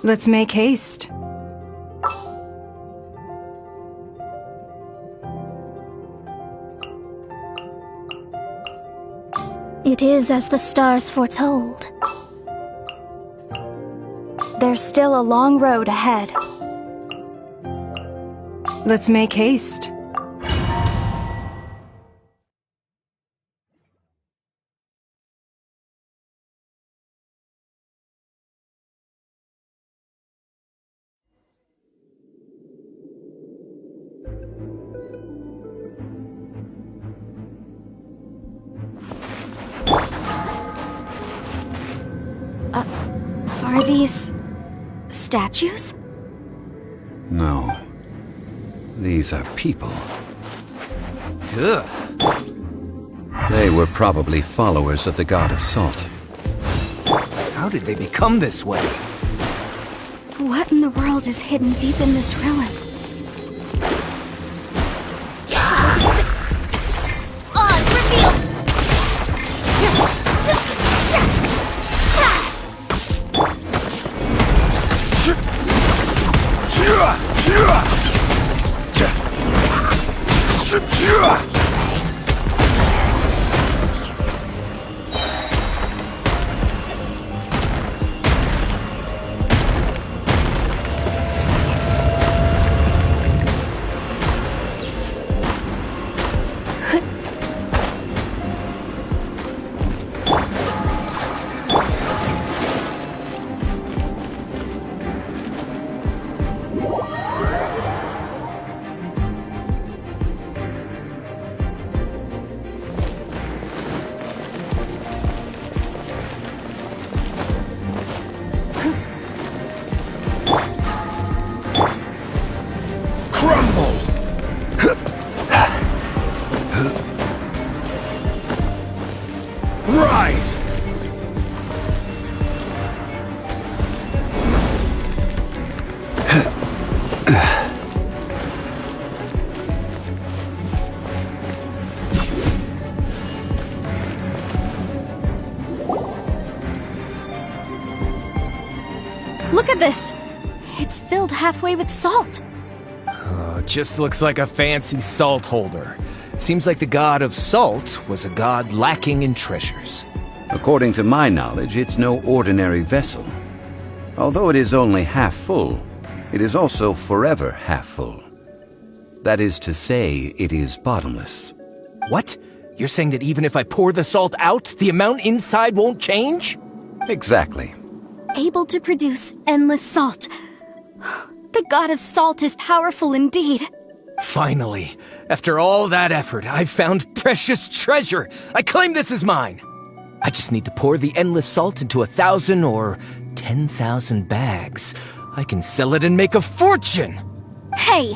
S10: Let's make haste.
S1: It is as the stars foretold.
S6: There's still a long road ahead.
S10: Let's make haste.
S6: Are these statues?
S5: No. These are people.
S9: Duh.
S5: They were probably followers of the god of salt.
S9: How did they become this way?
S6: What in the world is hidden deep in this ruin? Look at this! It's filled halfway with salt.
S9: Just looks like a fancy salt holder. Seems like the god of salt was a god lacking in treasures.
S5: According to my knowledge, it's no ordinary vessel. Although it is only half full, it is also forever half full. That is to say, it is bottomless.
S9: What? You're saying that even if I pour the salt out, the amount inside won't change?
S5: Exactly.
S6: Able to produce endless salt. The god of salt is powerful indeed.
S9: Finally, after all that effort, I've found precious treasure. I claim this as mine. I just need to pour the endless salt into 1,000 or 10,000 bags. I can sell it and make a fortune.
S6: Hey,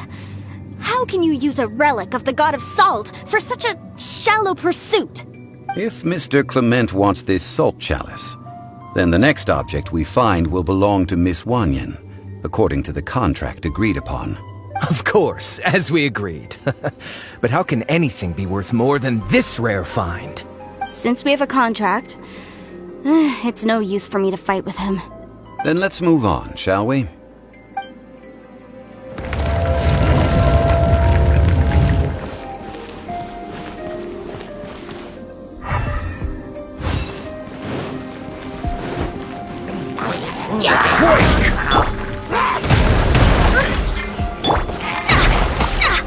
S6: how can you use a relic of the god of salt for such a shallow pursuit?
S5: If Mr. Clement wants this salt chalice, then the next object we find will belong to Miss Wanyan, according to the contract agreed upon.
S9: Of course, as we agreed. But how can anything be worth more than this rare find?
S6: Since we have a contract, it's no use for me to fight with him.
S5: Then let's move on, shall we?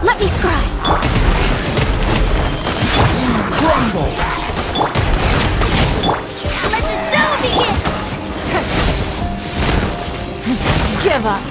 S6: Let me scribe.
S9: Crumble!
S6: Let the show begin.
S3: Give up.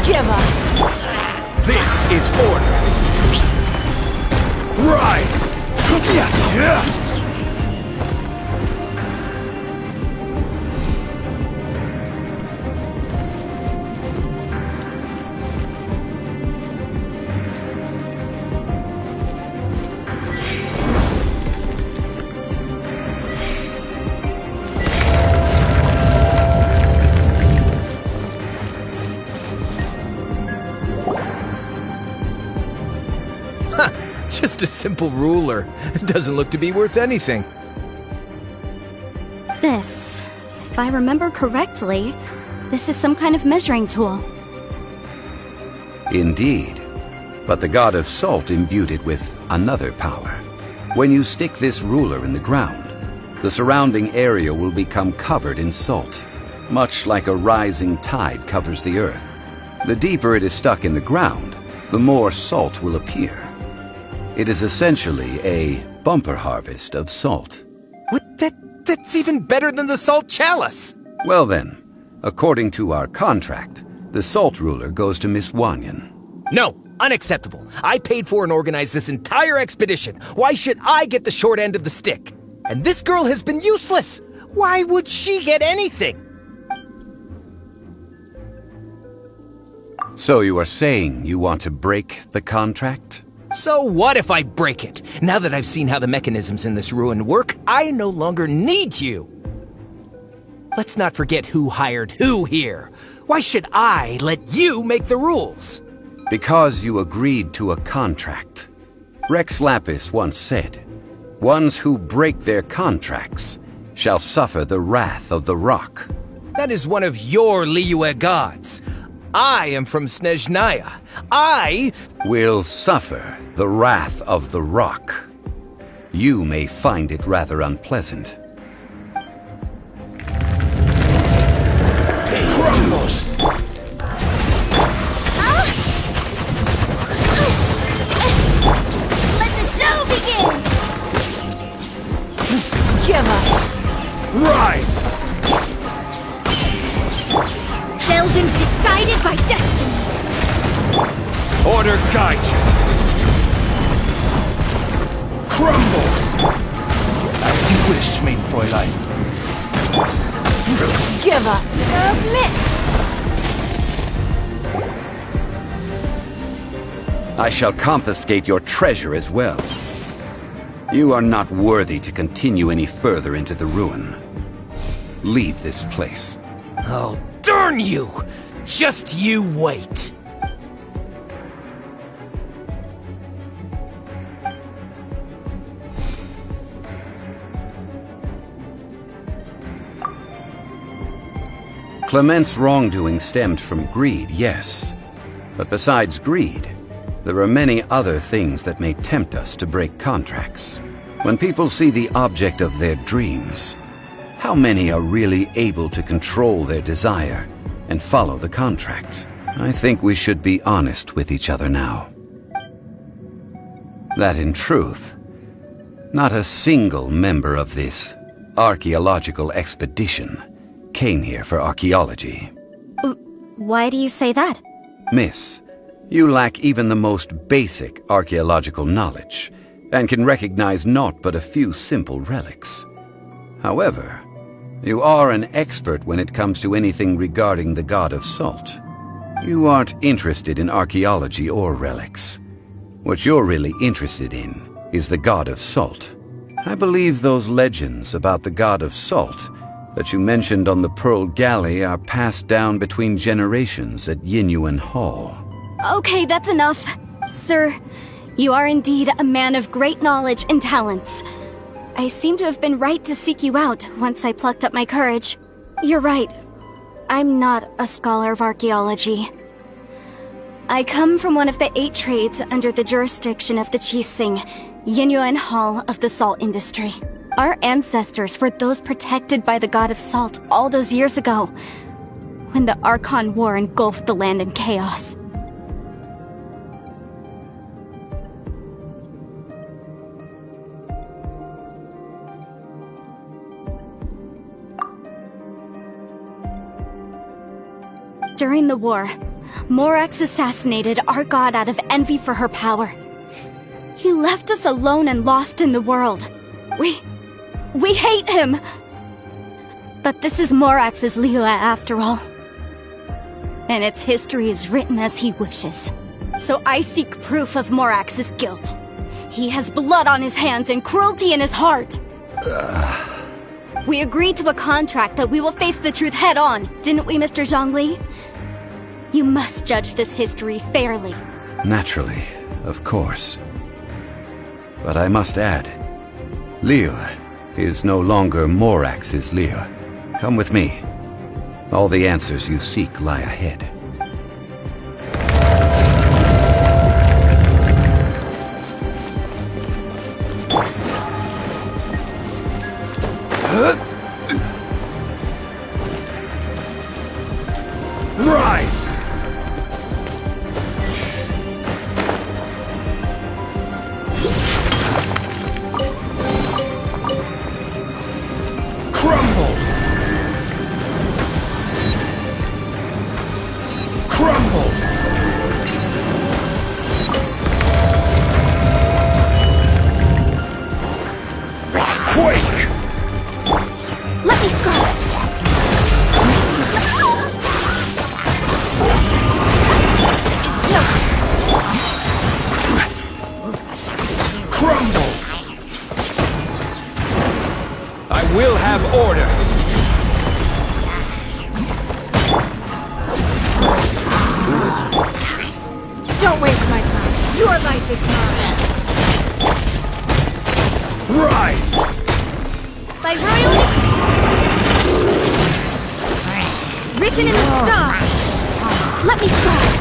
S3: Give up.
S8: This is order. Rise!
S9: Just a simple ruler. It doesn't look to be worth anything.
S6: This, if I remember correctly, this is some kind of measuring tool.
S5: Indeed. But the god of salt imbued it with another power. When you stick this ruler in the ground, the surrounding area will become covered in salt, much like a rising tide covers the earth. The deeper it is stuck in the ground, the more salt will appear. It is essentially a bumper harvest of salt.
S9: What? That's even better than the salt chalice!
S5: Well then, according to our contract, the salt ruler goes to Miss Wanyan.
S9: No, unacceptable. I paid for and organized this entire expedition. Why should I get the short end of the stick? And this girl has been useless! Why would she get anything?
S5: So you are saying you want to break the contract?
S9: So what if I break it? Now that I've seen how the mechanisms in this ruin work, I no longer need you! Let's not forget who hired who here. Why should I let you make the rules?
S5: Because you agreed to a contract. Rex Lapis once said, "Ones who break their contracts shall suffer the wrath of the rock."
S9: That is one of your Liyue gods. I am from Snezhnaya. I
S5: will suffer the wrath of the rock. You may find it rather unpleasant.
S8: Crumbles!
S6: Let the show begin!
S10: Give up.
S8: Rise!
S6: Zeldin's decided by destiny!
S8: Order guide you! Crumble!
S2: As you wish, mein Fräulein.
S10: Give up.
S6: Submit!
S5: I shall confiscate your treasure as well. You are not worthy to continue any further into the ruin. Leave this place.
S9: Oh, darn you! Just you wait!
S5: Clement's wrongdoing stemmed from greed, yes. But besides greed, there are many other things that may tempt us to break contracts. When people see the object of their dreams, how many are really able to control their desire and follow the contract? I think we should be honest with each other now. That in truth, not a single member of this archaeological expedition came here for archaeology.
S6: Why do you say that?
S5: Miss, you lack even the most basic archaeological knowledge, and can recognize naught but a few simple relics. However, you are an expert when it comes to anything regarding the god of salt. You aren't interested in archaeology or relics. What you're really interested in is the god of salt. I believe those legends about the god of salt that you mentioned on the Pearl Galley are passed down between generations at Yinyuan Hall.
S6: Okay, that's enough. Sir, you are indeed a man of great knowledge and talents. I seem to have been right to seek you out once I plucked up my courage. You're right. I'm not a scholar of archaeology. I come from one of the 8 trades under the jurisdiction of the Qixing, Yinyuan Hall of the salt industry. Our ancestors were those protected by the god of salt all those years ago, when the Archon War engulfed the land in chaos. During the war, Morax assassinated our god out of envy for her power. He left us alone and lost in the world. We hate him! But this is Morax's Liyue after all. And its history is written as he wishes. So I seek proof of Morax's guilt. He has blood on his hands and cruelty in his heart. We agreed to a contract that we will face the truth head on, didn't we, Mr. Zhongli? You must judge this history fairly.
S5: Naturally, of course. But I must add, Liyue is no longer Morax's Liyue. Come with me. All the answers you seek lie ahead.
S8: Rise! Crumble! Crumble! Quake!
S6: Let me scratch!
S8: Crumble! I will have order!
S6: Don't waste my time. Your life is mine.
S8: Rise!
S6: By royal written in the stars. Let me scratch.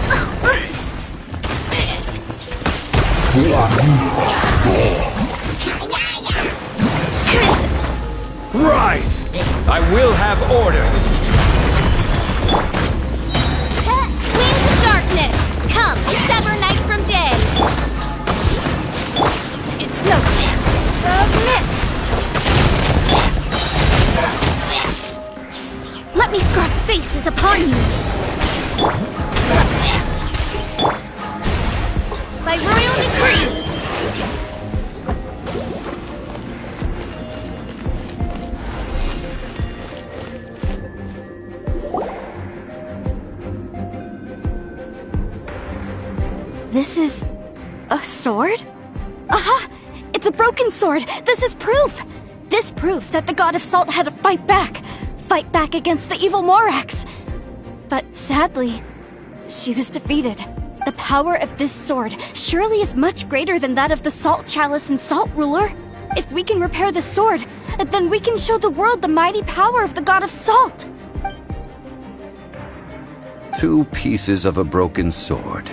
S8: Rise! I will have order!
S6: Wings of darkness! Come, sever night from day! It's no submit! Let me scrub fate is upon you! By royal decree! This is a sword? Aha! It's a broken sword! This is proof! This proves that the God of Salt had to fight back! Fight back against the evil Morax! But sadly, she was defeated. The power of this sword surely is much greater than that of the Salt Chalice and Salt Ruler. If we can repair the sword, then we can show the world the mighty power of the God of Salt!
S5: 2 pieces of a broken sword.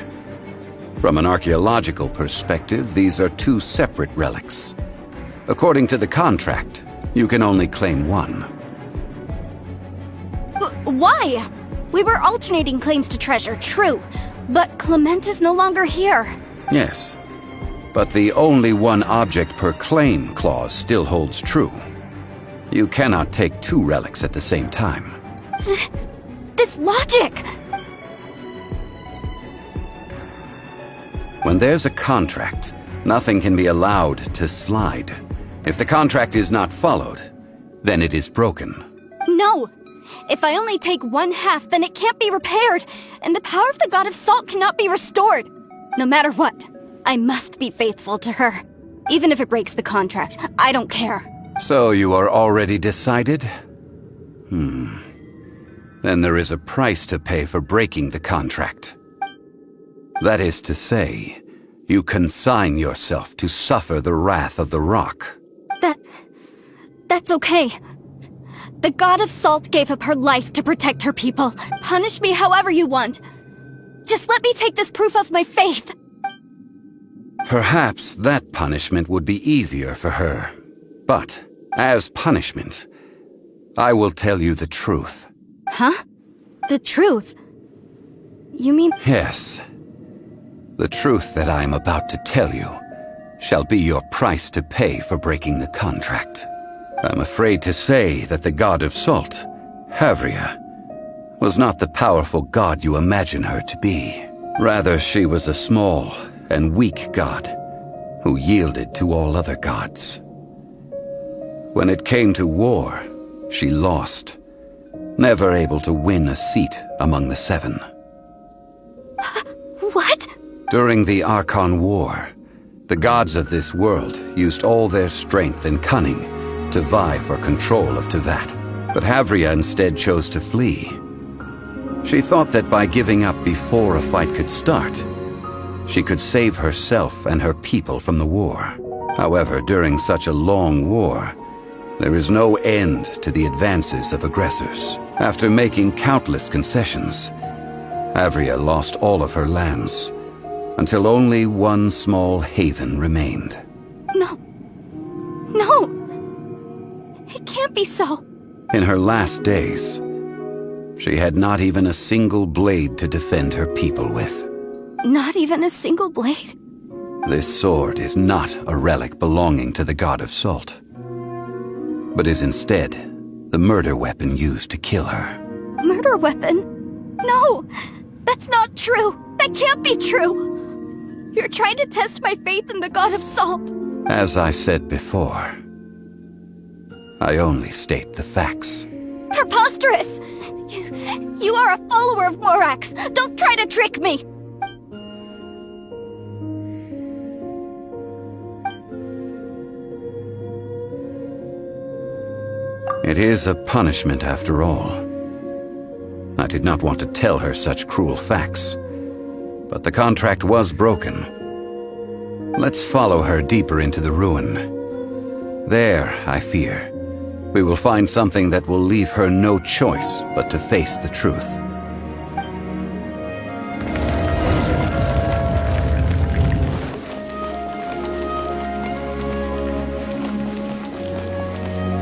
S5: From an archaeological perspective, these are 2 separate relics. According to the contract, you can only claim one.
S6: Why? We were alternating claims to treasure, true. But Clement is no longer here.
S5: Yes, but the only one object per claim clause still holds true. You cannot take 2 relics at the same time.
S6: This logic!
S5: When there's a contract, nothing can be allowed to slide. If the contract is not followed, then it is broken.
S6: No! If I only take 1/2, then it can't be repaired, and the power of the God of Salt cannot be restored. No matter what, I must be faithful to her. Even if it breaks the contract, I don't care.
S5: So you are already decided? Then there is a price to pay for breaking the contract. That is to say, you consign yourself to suffer the wrath of the rock.
S6: That's okay. The God of Salt gave up her life to protect her people. Punish me however you want. Just let me take this proof of my faith.
S5: Perhaps that punishment would be easier for her. But, as punishment, I will tell you the truth.
S6: Huh? The truth? You mean...
S5: Yes. The truth that I am about to tell you shall be your price to pay for breaking the contract. I'm afraid to say that the God of Salt, Havria, was not the powerful god you imagine her to be. Rather, she was a small and weak god who yielded to all other gods. When it came to war, she lost, never able to win a seat among the 7.
S6: What?
S5: During the Archon War, the gods of this world used all their strength and cunning to vie for control of Tevat. But Havria instead chose to flee. She thought that by giving up before a fight could start, she could save herself and her people from the war. However, during such a long war, there is no end to the advances of aggressors. After making countless concessions, Havria lost all of her lands, until only one small haven remained.
S6: No. No! It can't be so.
S5: In her last days, she had not even a single blade to defend her people with.
S6: Not even a single blade?
S5: This sword is not a relic belonging to the god of salt, but is instead the murder weapon used to kill her.
S6: Murder weapon? No! That's not true! That can't be true! You're trying to test my faith in the god of salt!
S5: As I said before, I only state the facts.
S6: Preposterous! You are a follower of Morax! Don't try to trick me!
S5: It is a punishment after all. I did not want to tell her such cruel facts, but the contract was broken. Let's follow her deeper into the ruin. There, I fear, we will find something that will leave her no choice but to face the truth.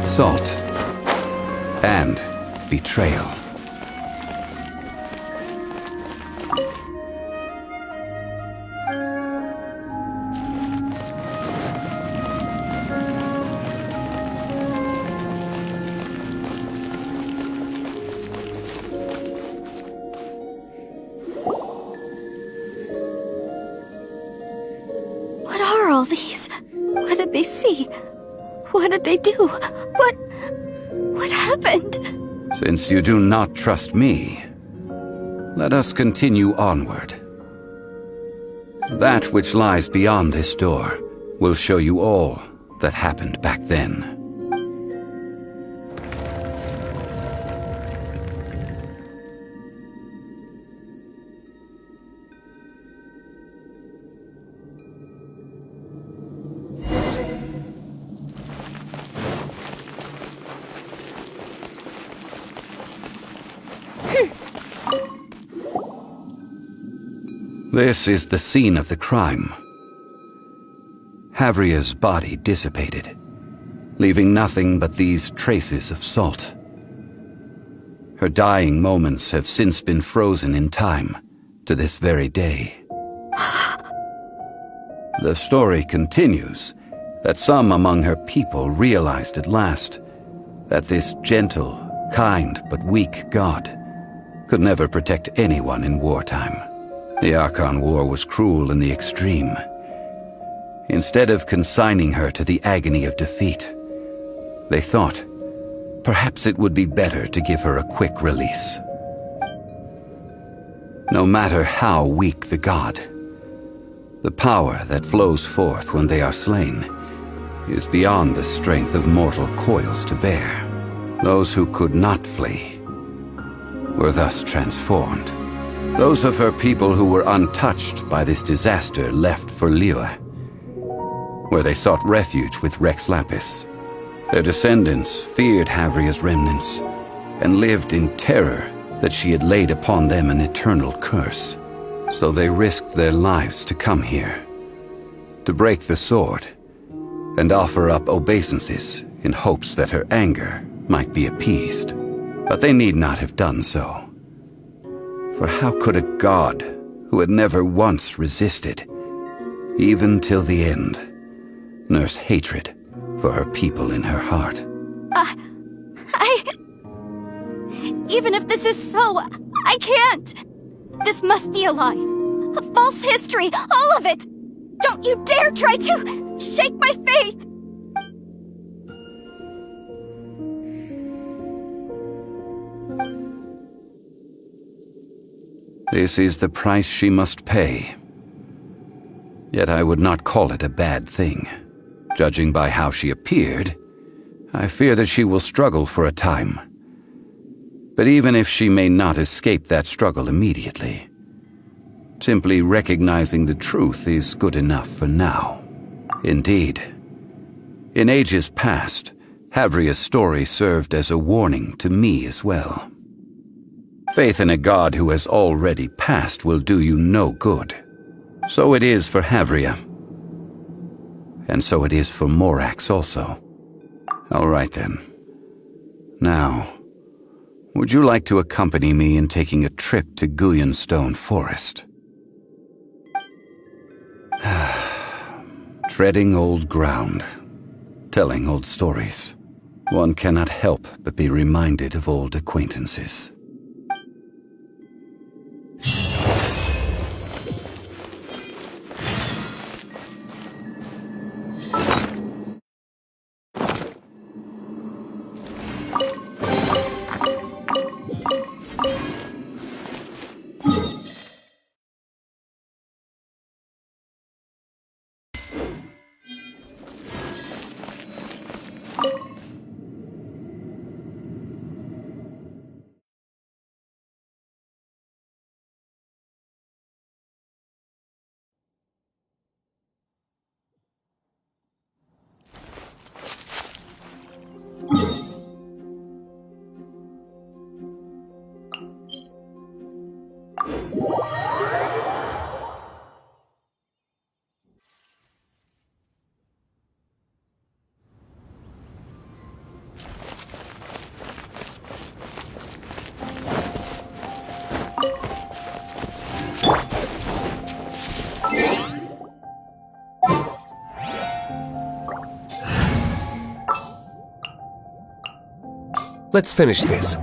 S5: Salt and betrayal.
S6: What are all these? What did they see? What did they do? What happened?
S5: Since you do not trust me, let us continue onward. That which lies beyond this door will show you all that happened back then. This is the scene of the crime. Havria's body dissipated, leaving nothing but these traces of salt. Her dying moments have since been frozen in time to this very day. The story continues that some among her people realized at last that this gentle, kind, but weak god could never protect anyone in wartime. The Archon War was cruel in the extreme. Instead of consigning her to the agony of defeat, they thought perhaps it would be better to give her a quick release. No matter how weak the god, the power that flows forth when they are slain is beyond the strength of mortal coils to bear. Those who could not flee were thus transformed. Those of her people who were untouched by this disaster left for Liyue, where they sought refuge with Rex Lapis. Their descendants feared Havria's remnants and lived in terror that she had laid upon them an eternal curse. So they risked their lives to come here, to break the sword and offer up obeisances in hopes that her anger might be appeased. But they need not have done so. For how could a god who had never once resisted, even till the end, nurse hatred for her people in her heart?
S6: Even if this is so, I can't! This must be a lie. A false history, all of it! Don't you dare try to shake my faith!
S5: This is the price she must pay. Yet I would not call it a bad thing. Judging by how she appeared, I fear that she will struggle for a time. But even if she may not escape that struggle immediately, simply recognizing the truth is good enough for now. Indeed, In ages past, Havria's story served as a warning to me as well. Faith in a god who has already passed will do you no good. So it is for Havria. And so it is for Morax also. All right then. Now, would you like to accompany me in taking a trip to Guyanstone Forest? Treading old ground, telling old stories. One cannot help but be reminded of old acquaintances.
S11: Let's finish this.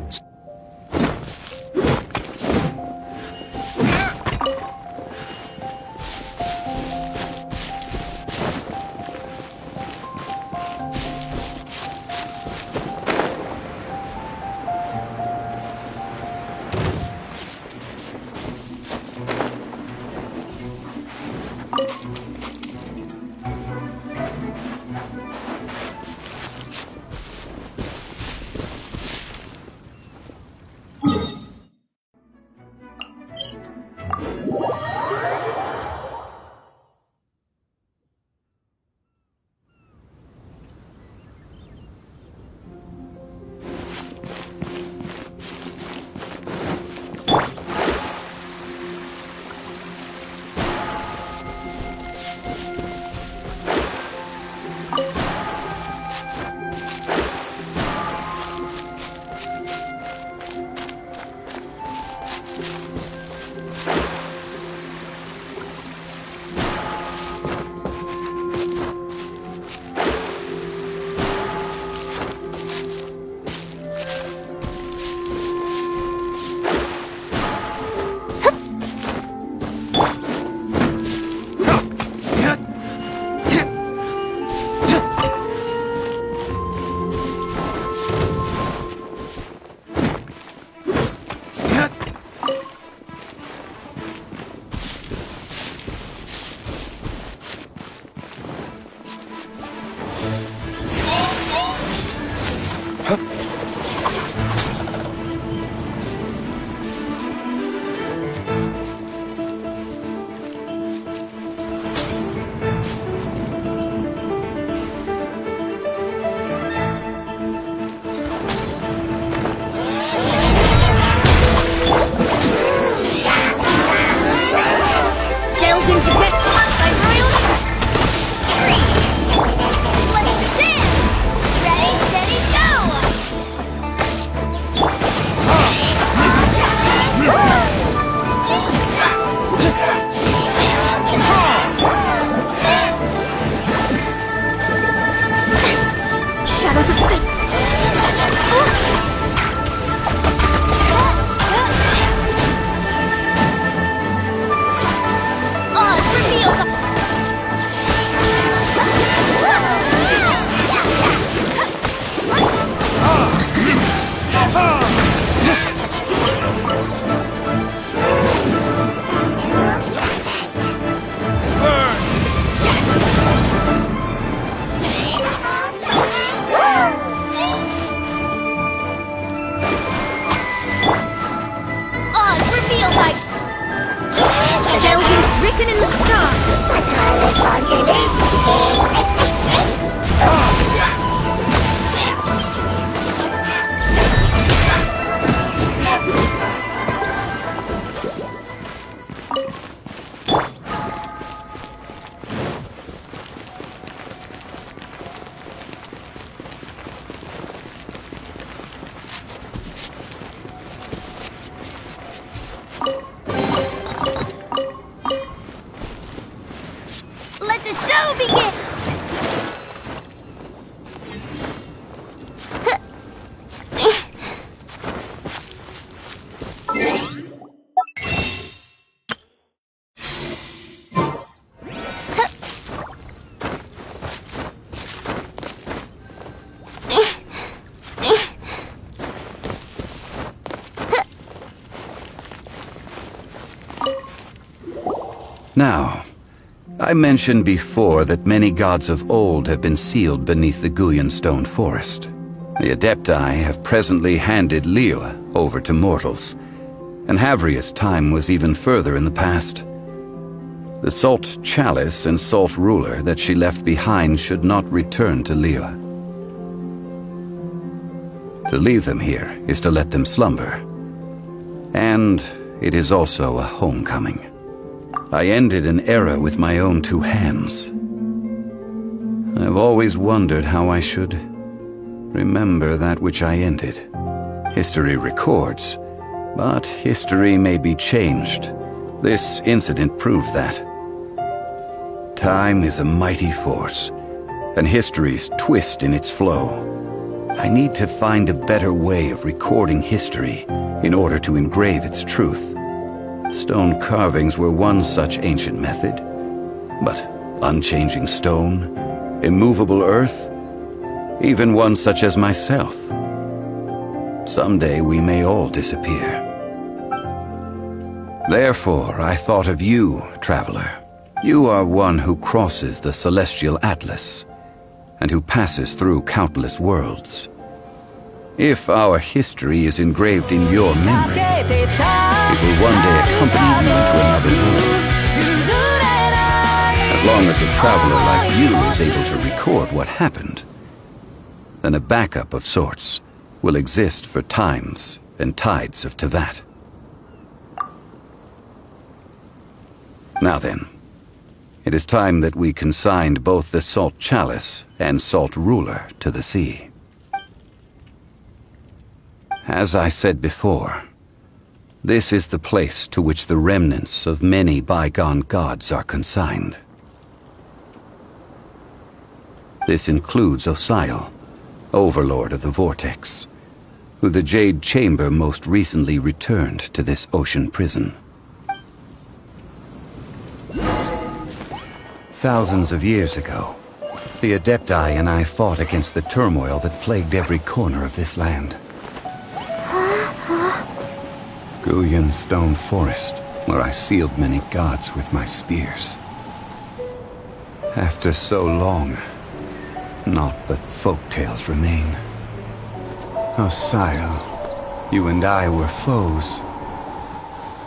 S1: Written in the stars.
S5: Now, I mentioned before that many gods of old have been sealed beneath the Guyan stone forest. The Adepti have presently handed Liyue over to mortals, and Havria's time was even further in the past. The Salt Chalice and Salt Ruler that she left behind should not return to Liyue. To leave them here is to let them slumber. And it is also a homecoming. I ended an era with my own two hands. I've always wondered how I should remember that which I ended. History records, but history may be changed. This incident proved that. Time is a mighty force, and history's twist in its flow. I need to find a better way of recording history in order to engrave its truth. Stone carvings were one such ancient method, but unchanging stone, immovable earth, even one such as myself. Someday we may all disappear. Therefore, I thought of you, traveler. You are one who crosses the celestial atlas, and who passes through countless worlds. If our history is engraved in your memory, it will one day accompany you into another world. As long as a traveler like you is able to record what happened, then a backup of sorts will exist for times and tides of Teyvat. Now then, it is time that we consigned both the Salt Chalice and Salt Ruler to the sea. As I said before, this is the place to which the remnants of many bygone gods are consigned. This includes Osial, Overlord of the Vortex, who the Jade Chamber most recently returned to this ocean prison. Thousands of years ago, the Adepti and I fought against the turmoil that plagued every corner of this land. Guyan Stone Forest, where I sealed many gods with my spears. After so long, naught but folk tales remain. Osial, you and I were foes,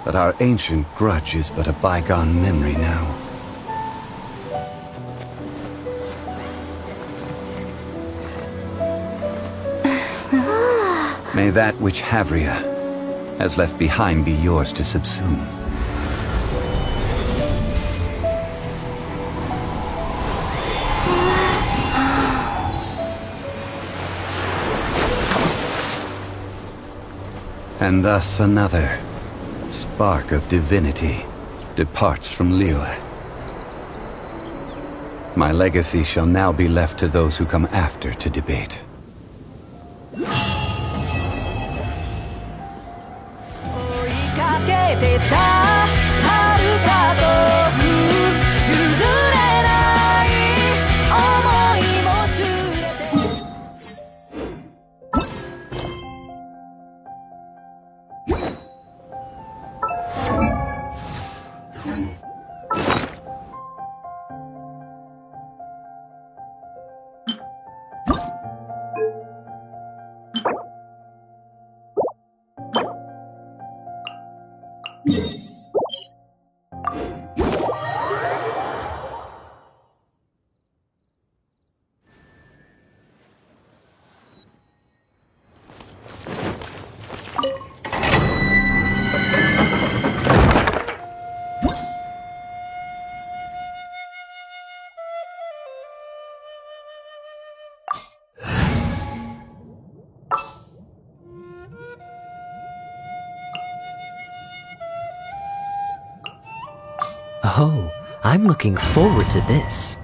S5: but our ancient grudge is but a bygone memory now. May that which Havria has left behind be yours to subsume. And thus another spark of divinity departs from Liyue. My legacy shall now be left to those who come after to debate.
S12: Oh, I'm looking forward to this.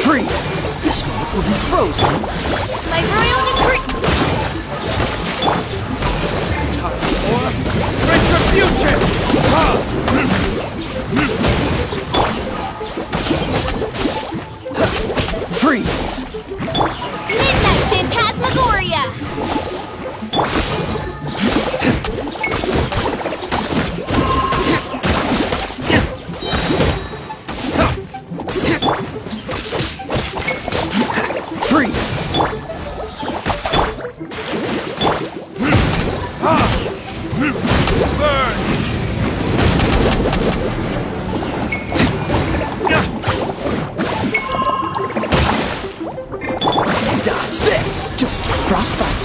S9: Freeze! This moment will be frozen.
S6: My royal decree!
S8: Time for retribution!
S9: Freeze!
S6: Midnight Phantasmagoria!
S9: Freeze!
S8: Burn!
S9: Dodge this! Don't get frostbite!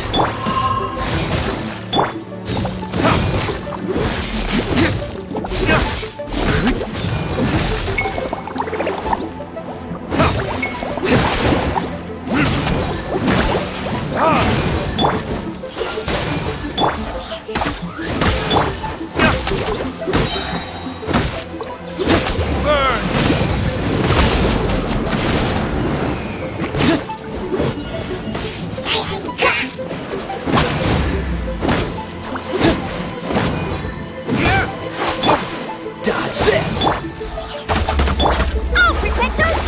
S9: Dodge this!
S6: I'll protect us!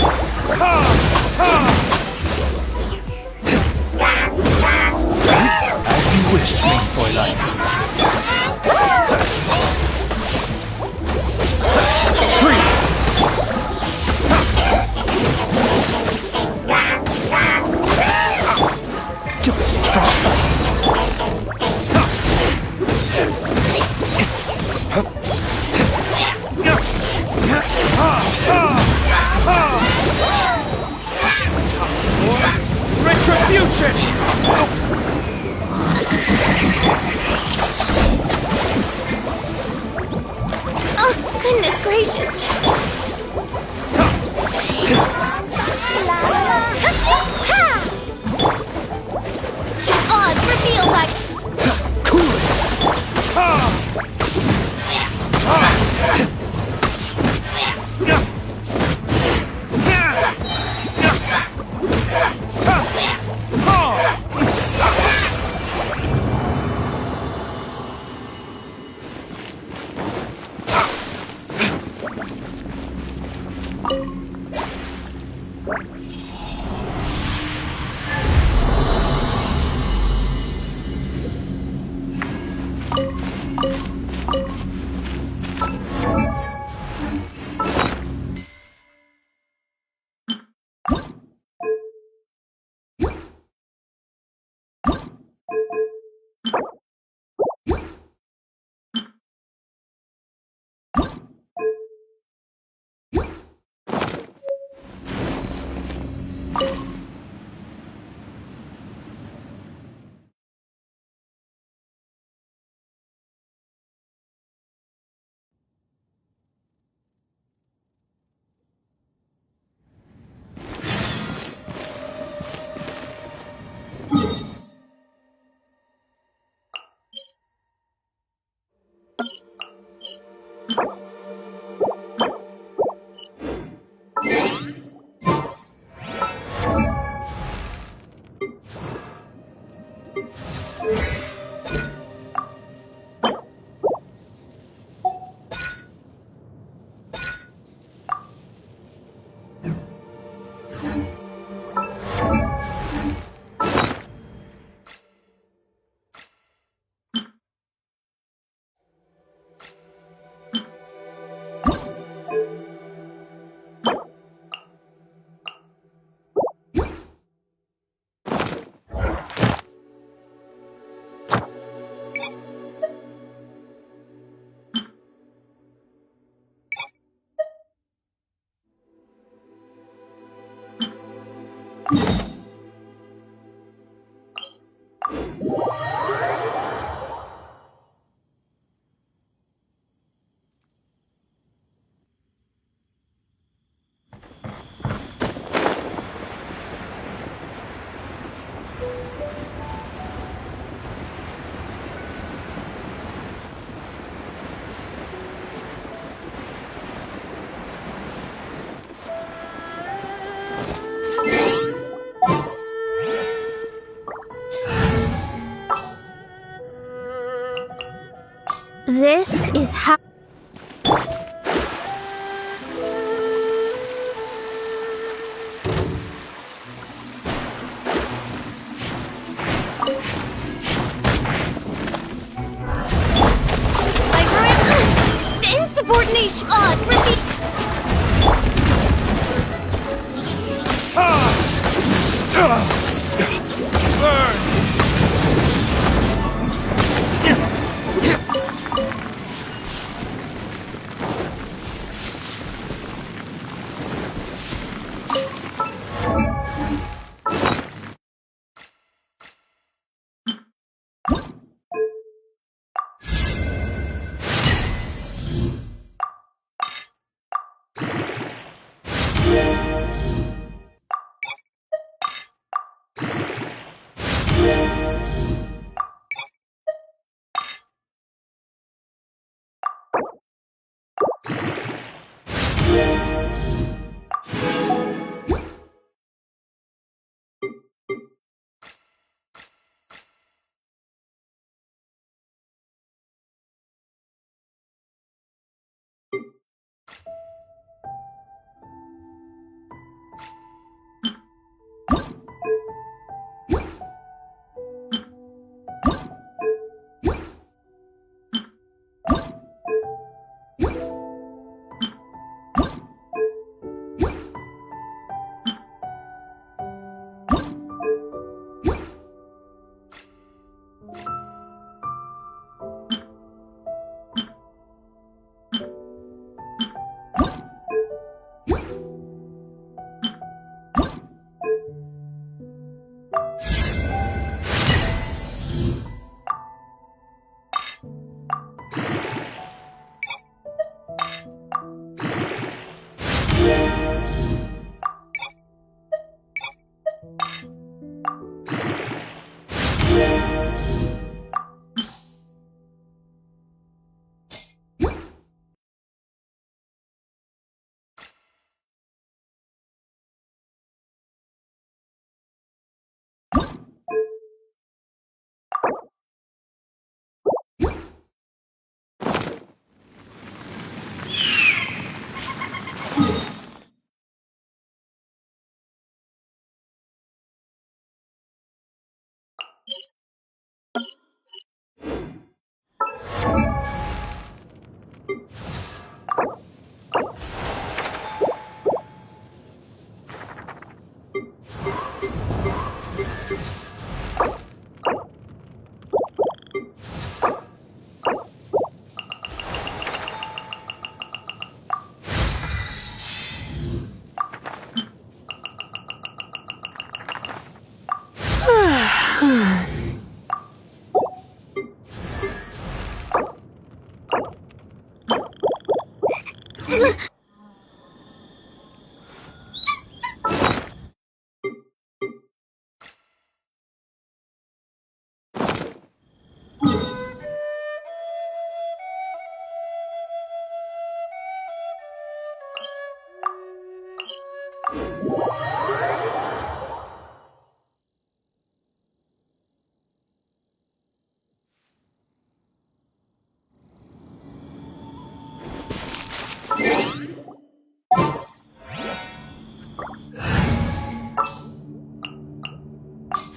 S2: As you wish, Fräulein.
S9: Freeze! Don't get frostbite!
S8: Retribution!
S6: Oh, goodness gracious! La la la! Ha! Odds revealed by...
S9: Cool it!
S1: is how...
S6: Insubordination! Repeat!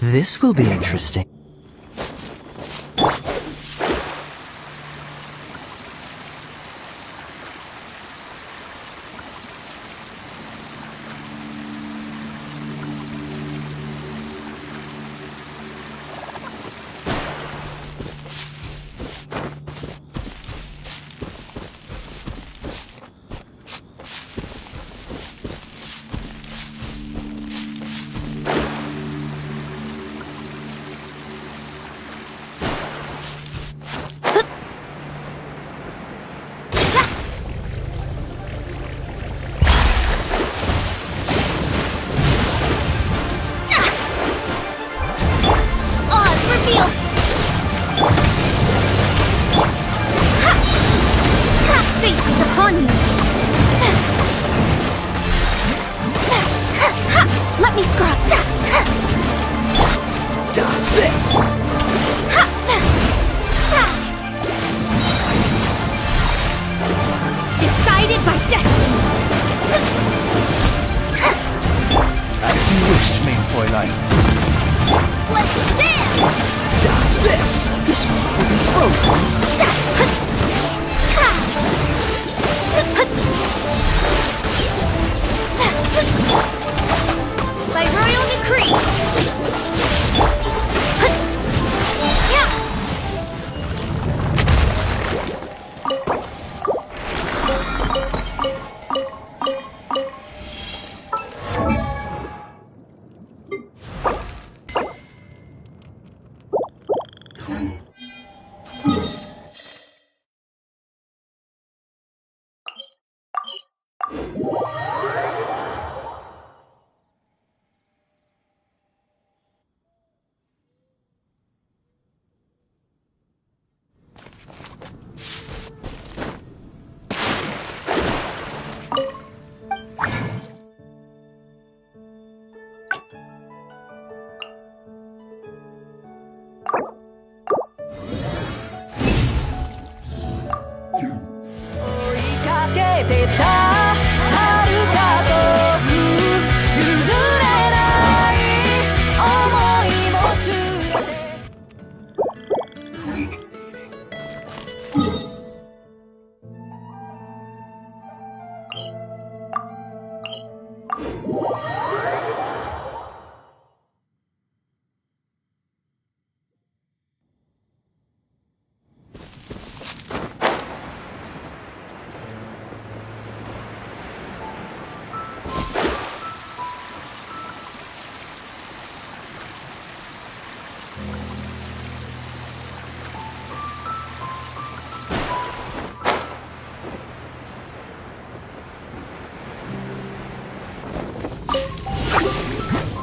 S12: This will be interesting.
S6: by destiny!
S2: As you wish, main Fräulein.
S6: Let's dance!
S9: Dodge this! This one will be frozen!
S6: By royal decree!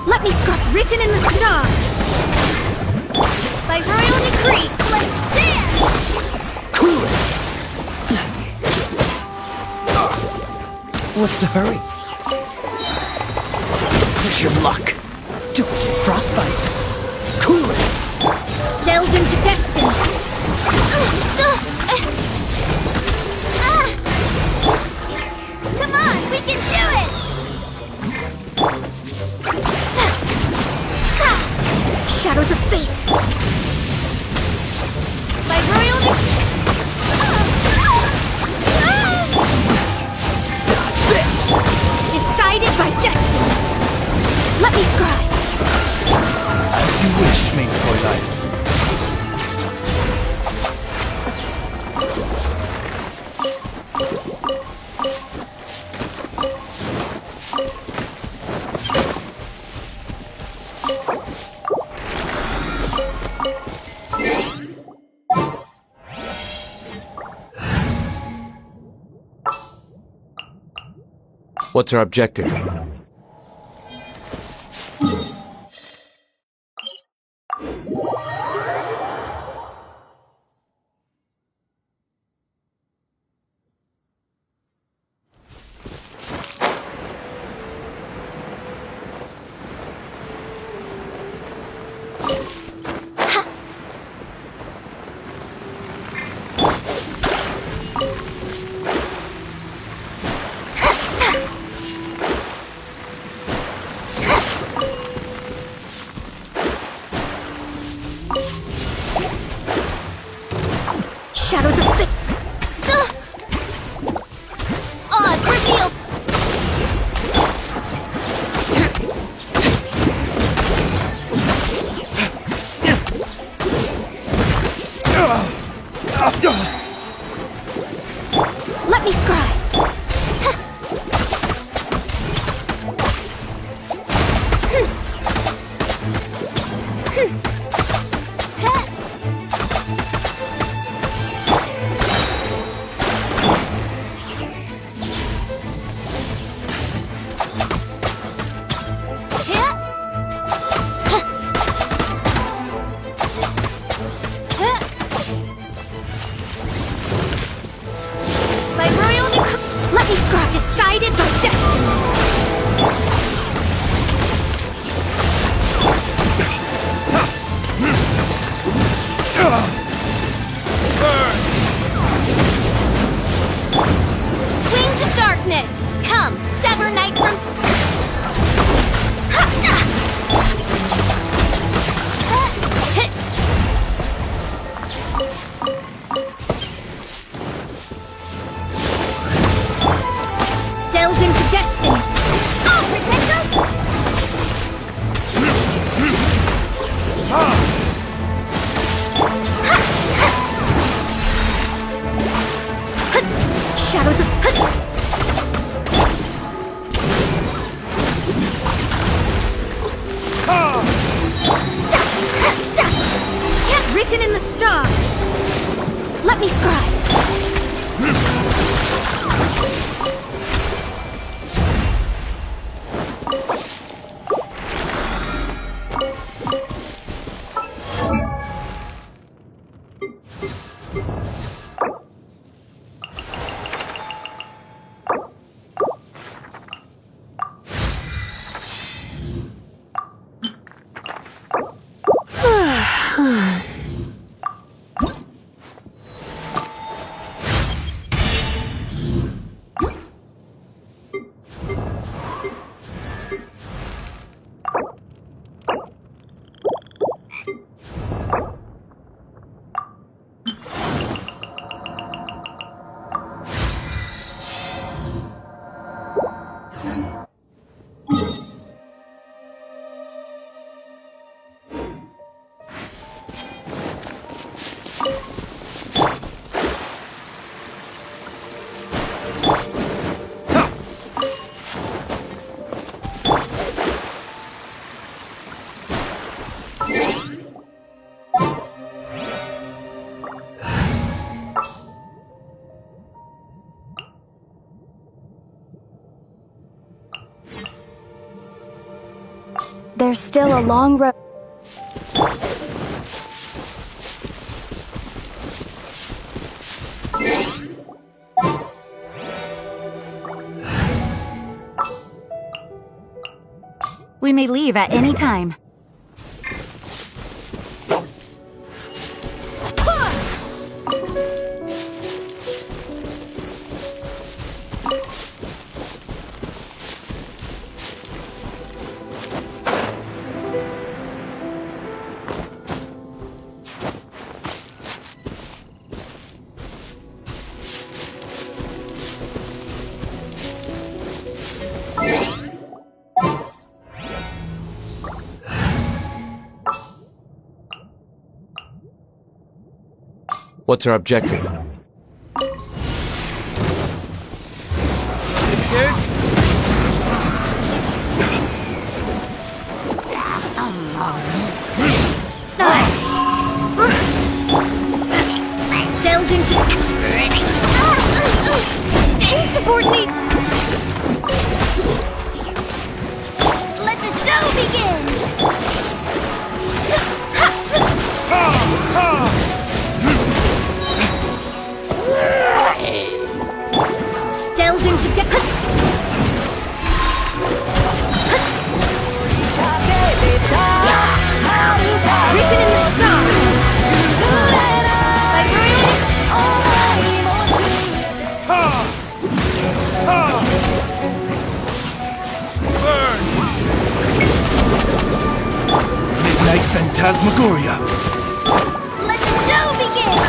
S6: Let me scrap written in the stars! By royal decree, let's dance!
S9: Cool it! What's the hurry? Don't push your luck! Don't frostbite! Cool it!
S6: Delve into destiny! Come on, we can do it! Shadows of fate! By royal
S9: Dodge this!
S6: decided by destiny! Let me scribe!
S2: As you wish, main Fräulein.
S11: What's our objective?
S6: Shadows of fate! Odds revealed! Let me scry! By royal decree, let me scrap decided by destiny. Wings of shadows of... Written in the stars. Let me scribe. There's still a long road. We may leave at any time.
S11: What's our objective?
S6: Delve into... Insubordinate! Let the show begin! Delve into written in the stars.
S2: Midnight Phantasmagoria.
S6: Let the show begin.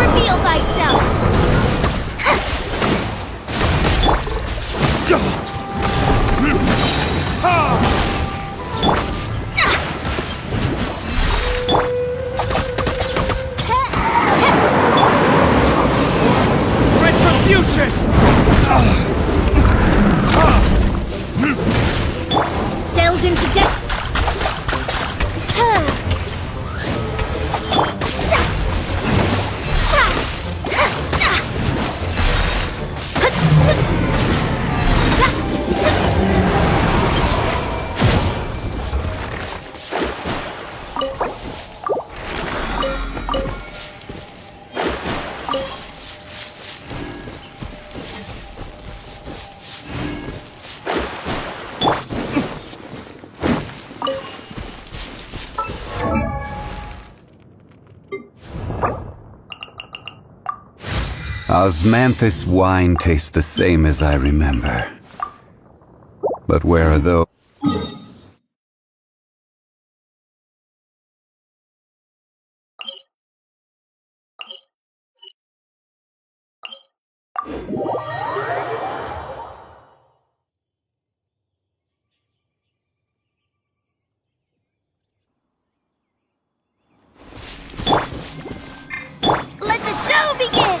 S6: Reveal thyself!
S8: Retribution!
S6: Delves into death.
S5: Osmanthus wine tastes the same as I remember. But where are those?
S6: Let the show begin!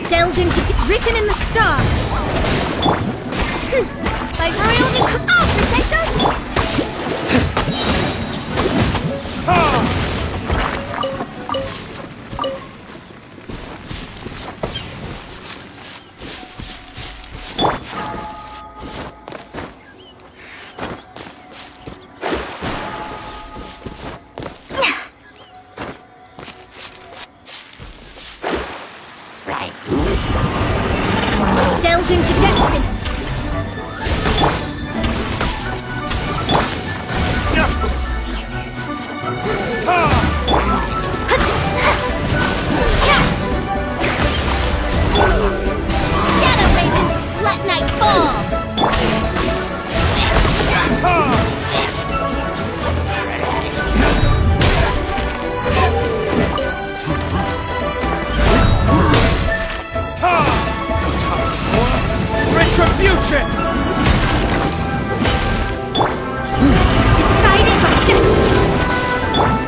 S6: Delves into written in the stars. By royal decree. Oh, protect us! Delves into destiny. Shadow Raven, let night fall.
S8: Retribution!
S6: Decided by destiny.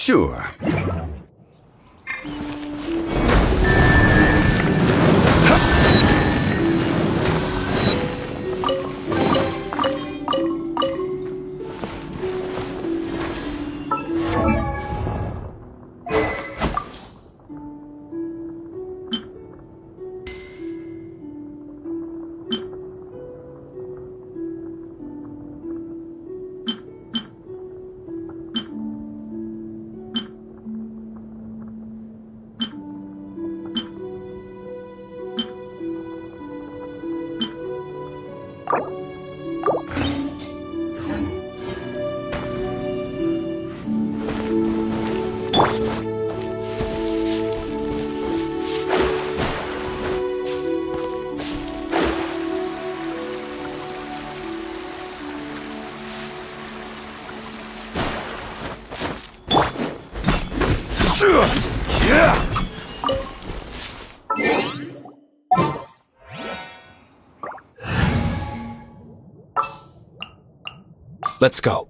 S5: Sure.
S11: Let's go.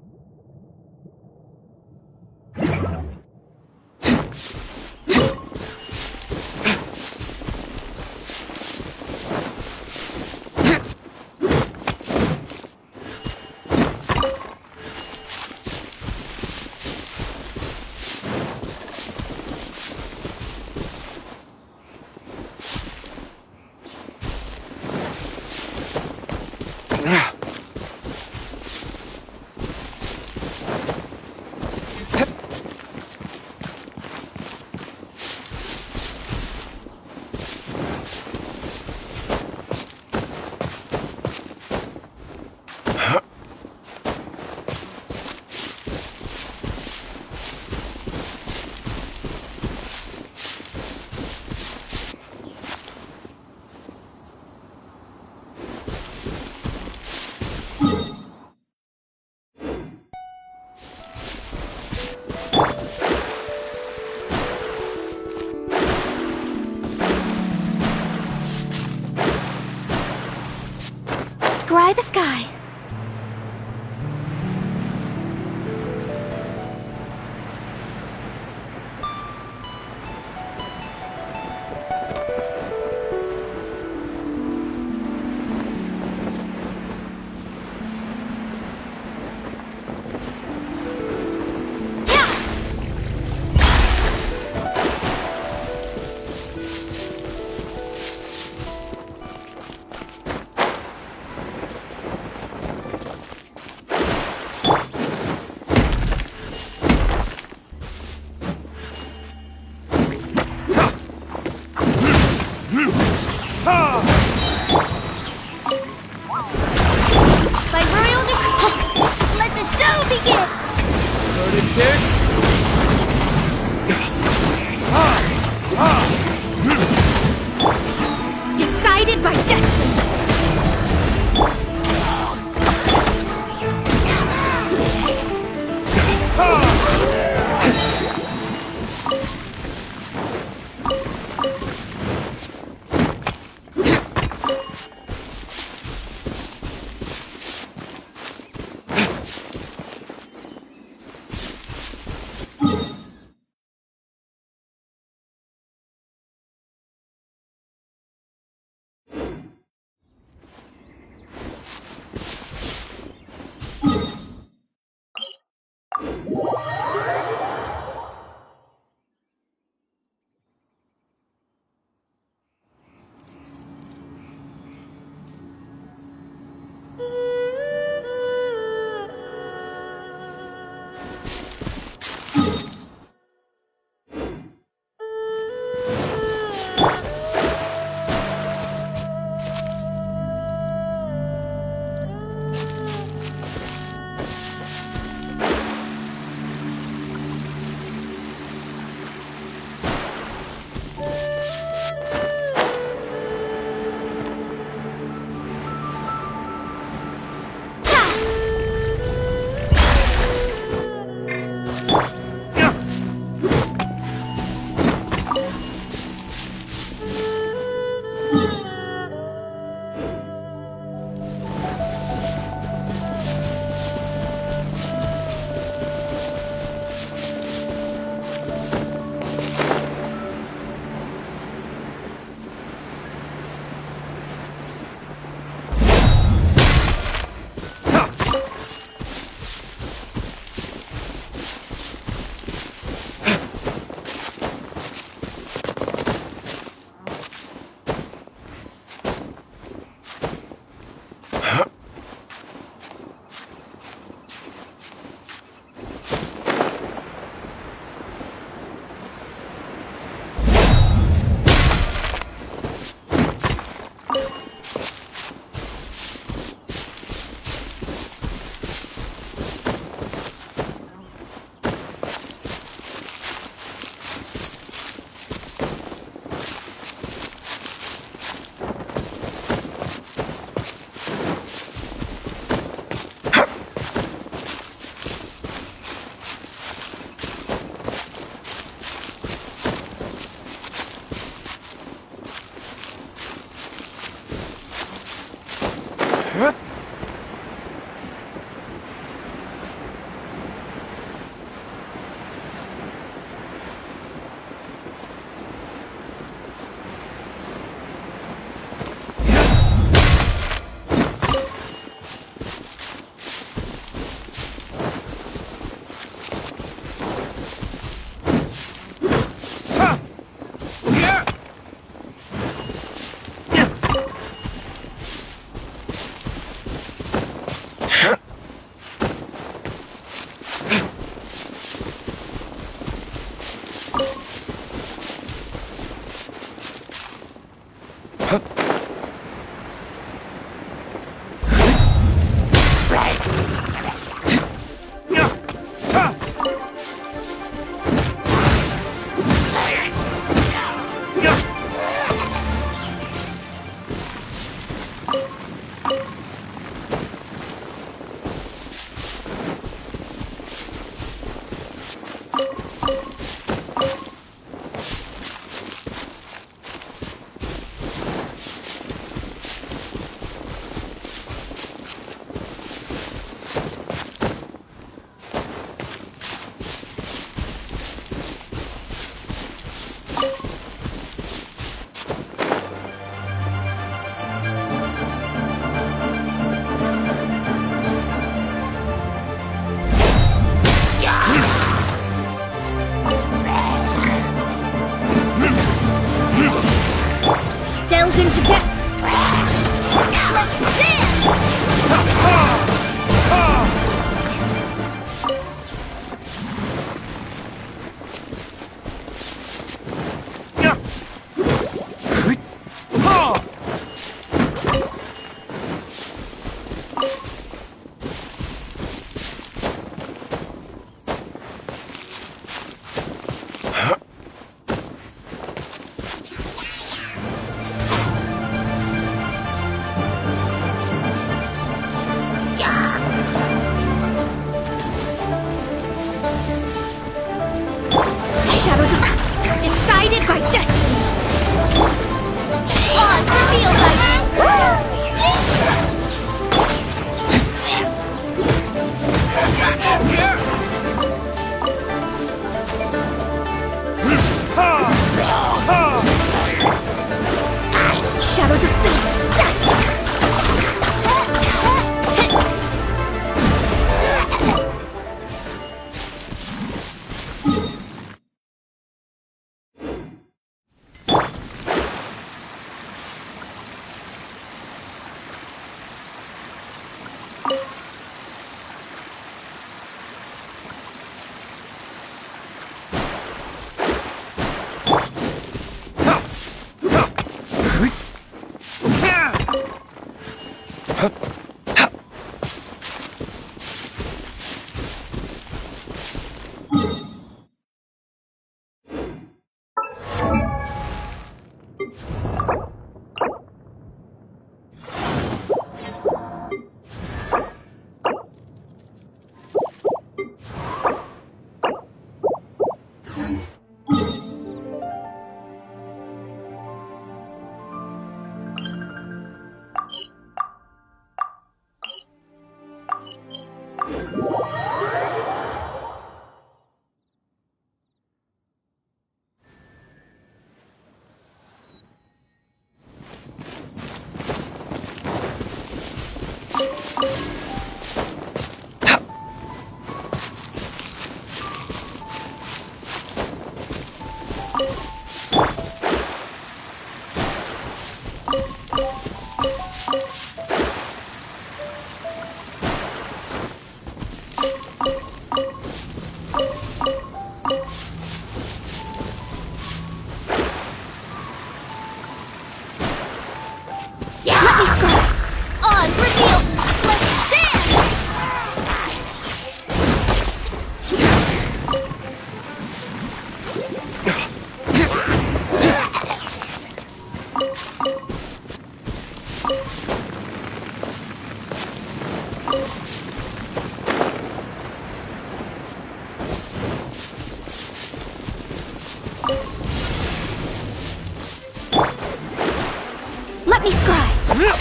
S6: Let me scry!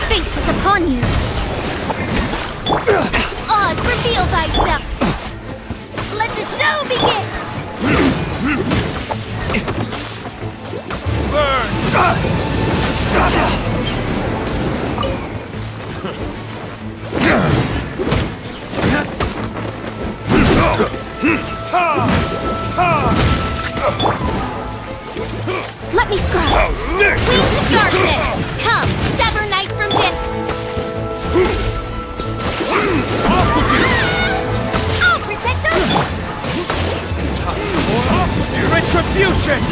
S6: Fate is upon you! Oz, reveal thyself! Let the show begin! Let me scry! Weave the darkness! Come, sever night from day! I'll protect us!
S8: Retribution!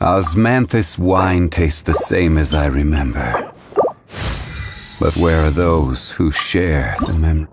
S5: Osmanthus wine tastes the same as I remember. But where are those who share the memory?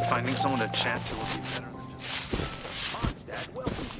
S13: Finding someone to chat to would be better than just... Mondstadt welcomes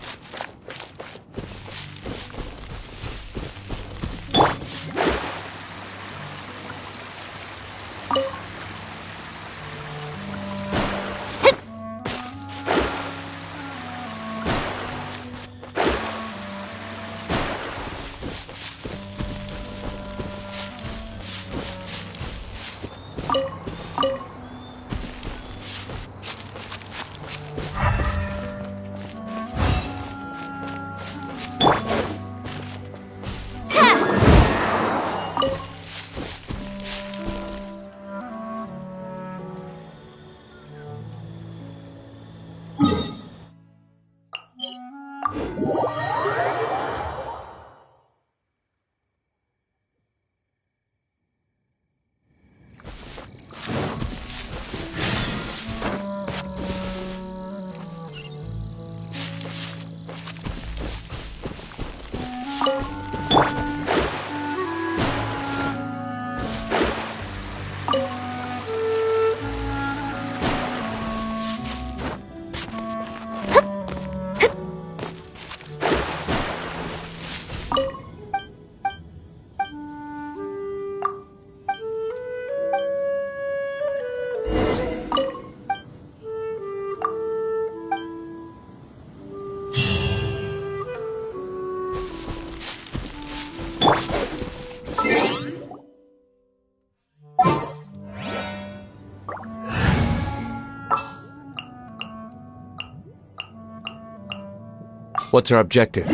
S11: What's our objective?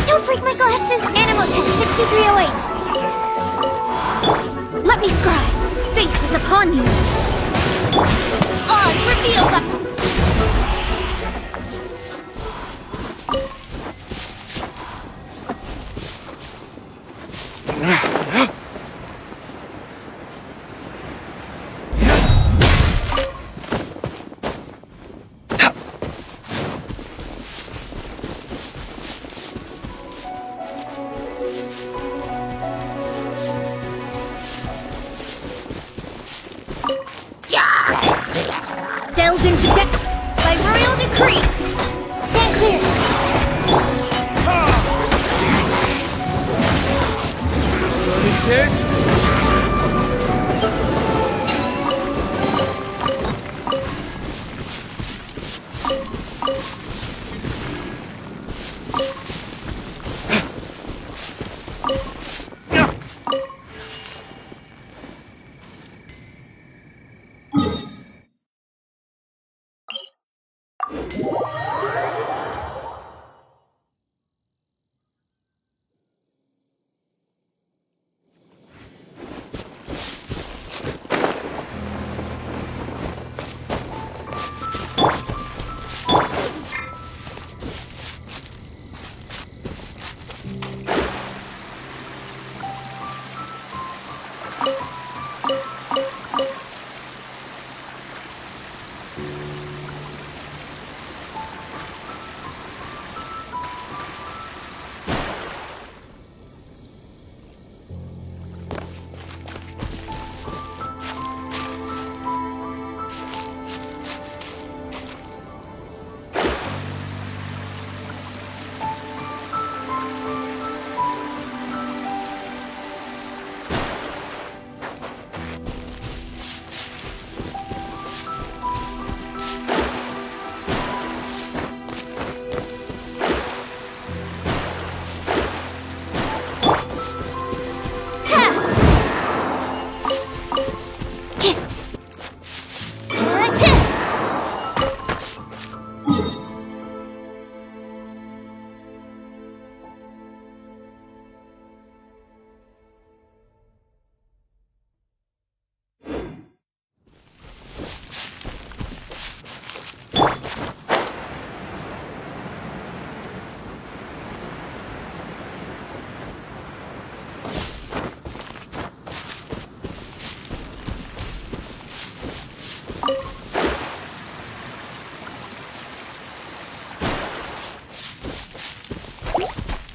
S6: Don't break my glasses! Animotech 6308! Let me scry! Fate is upon you! Oz, reveal the... Delves into death by royal decree! Stand clear!
S8: This?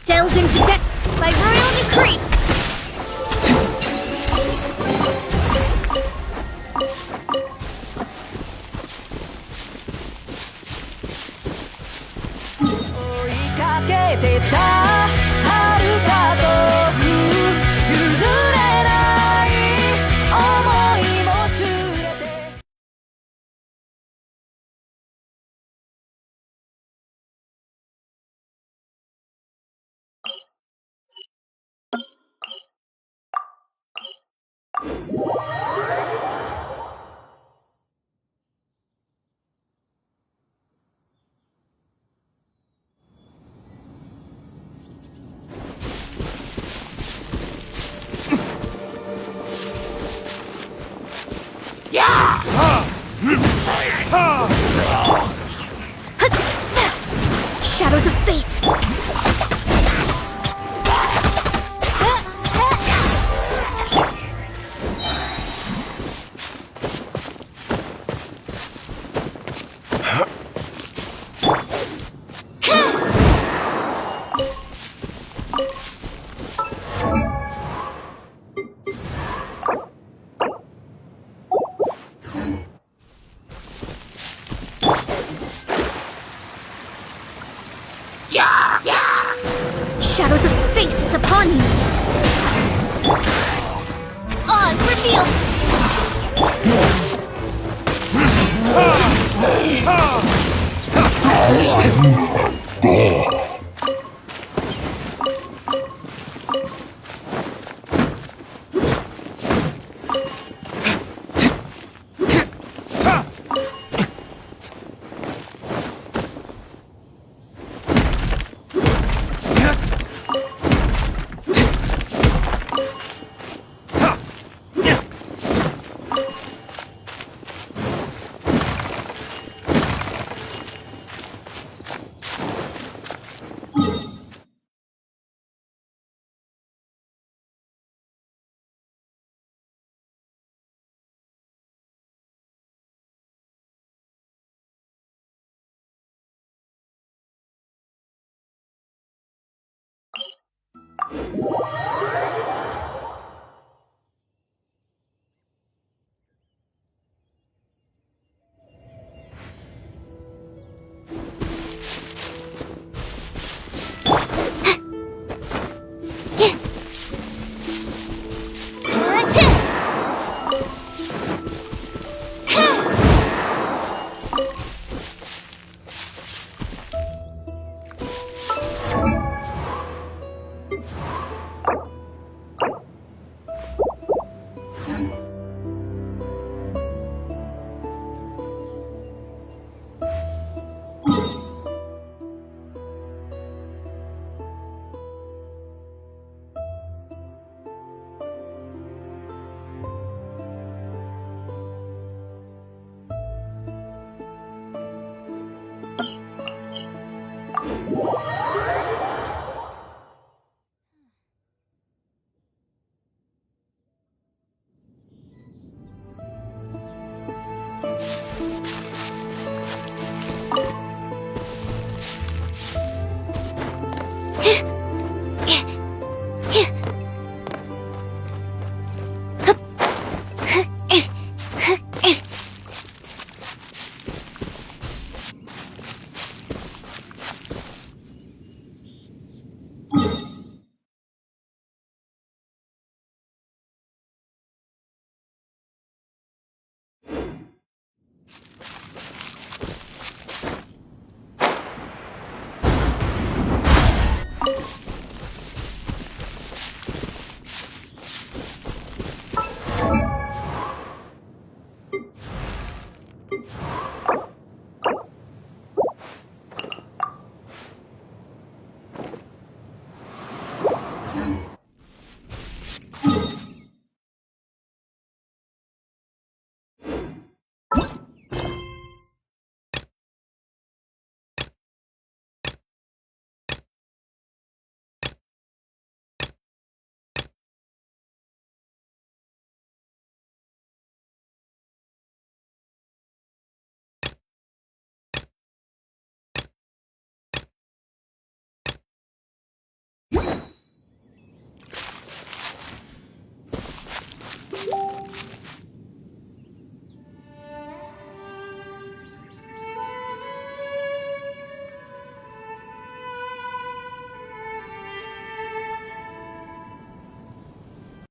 S6: Delves into death by royal decree! Shadows of Fate! Shadows of Fate is upon you! Oz, reveal!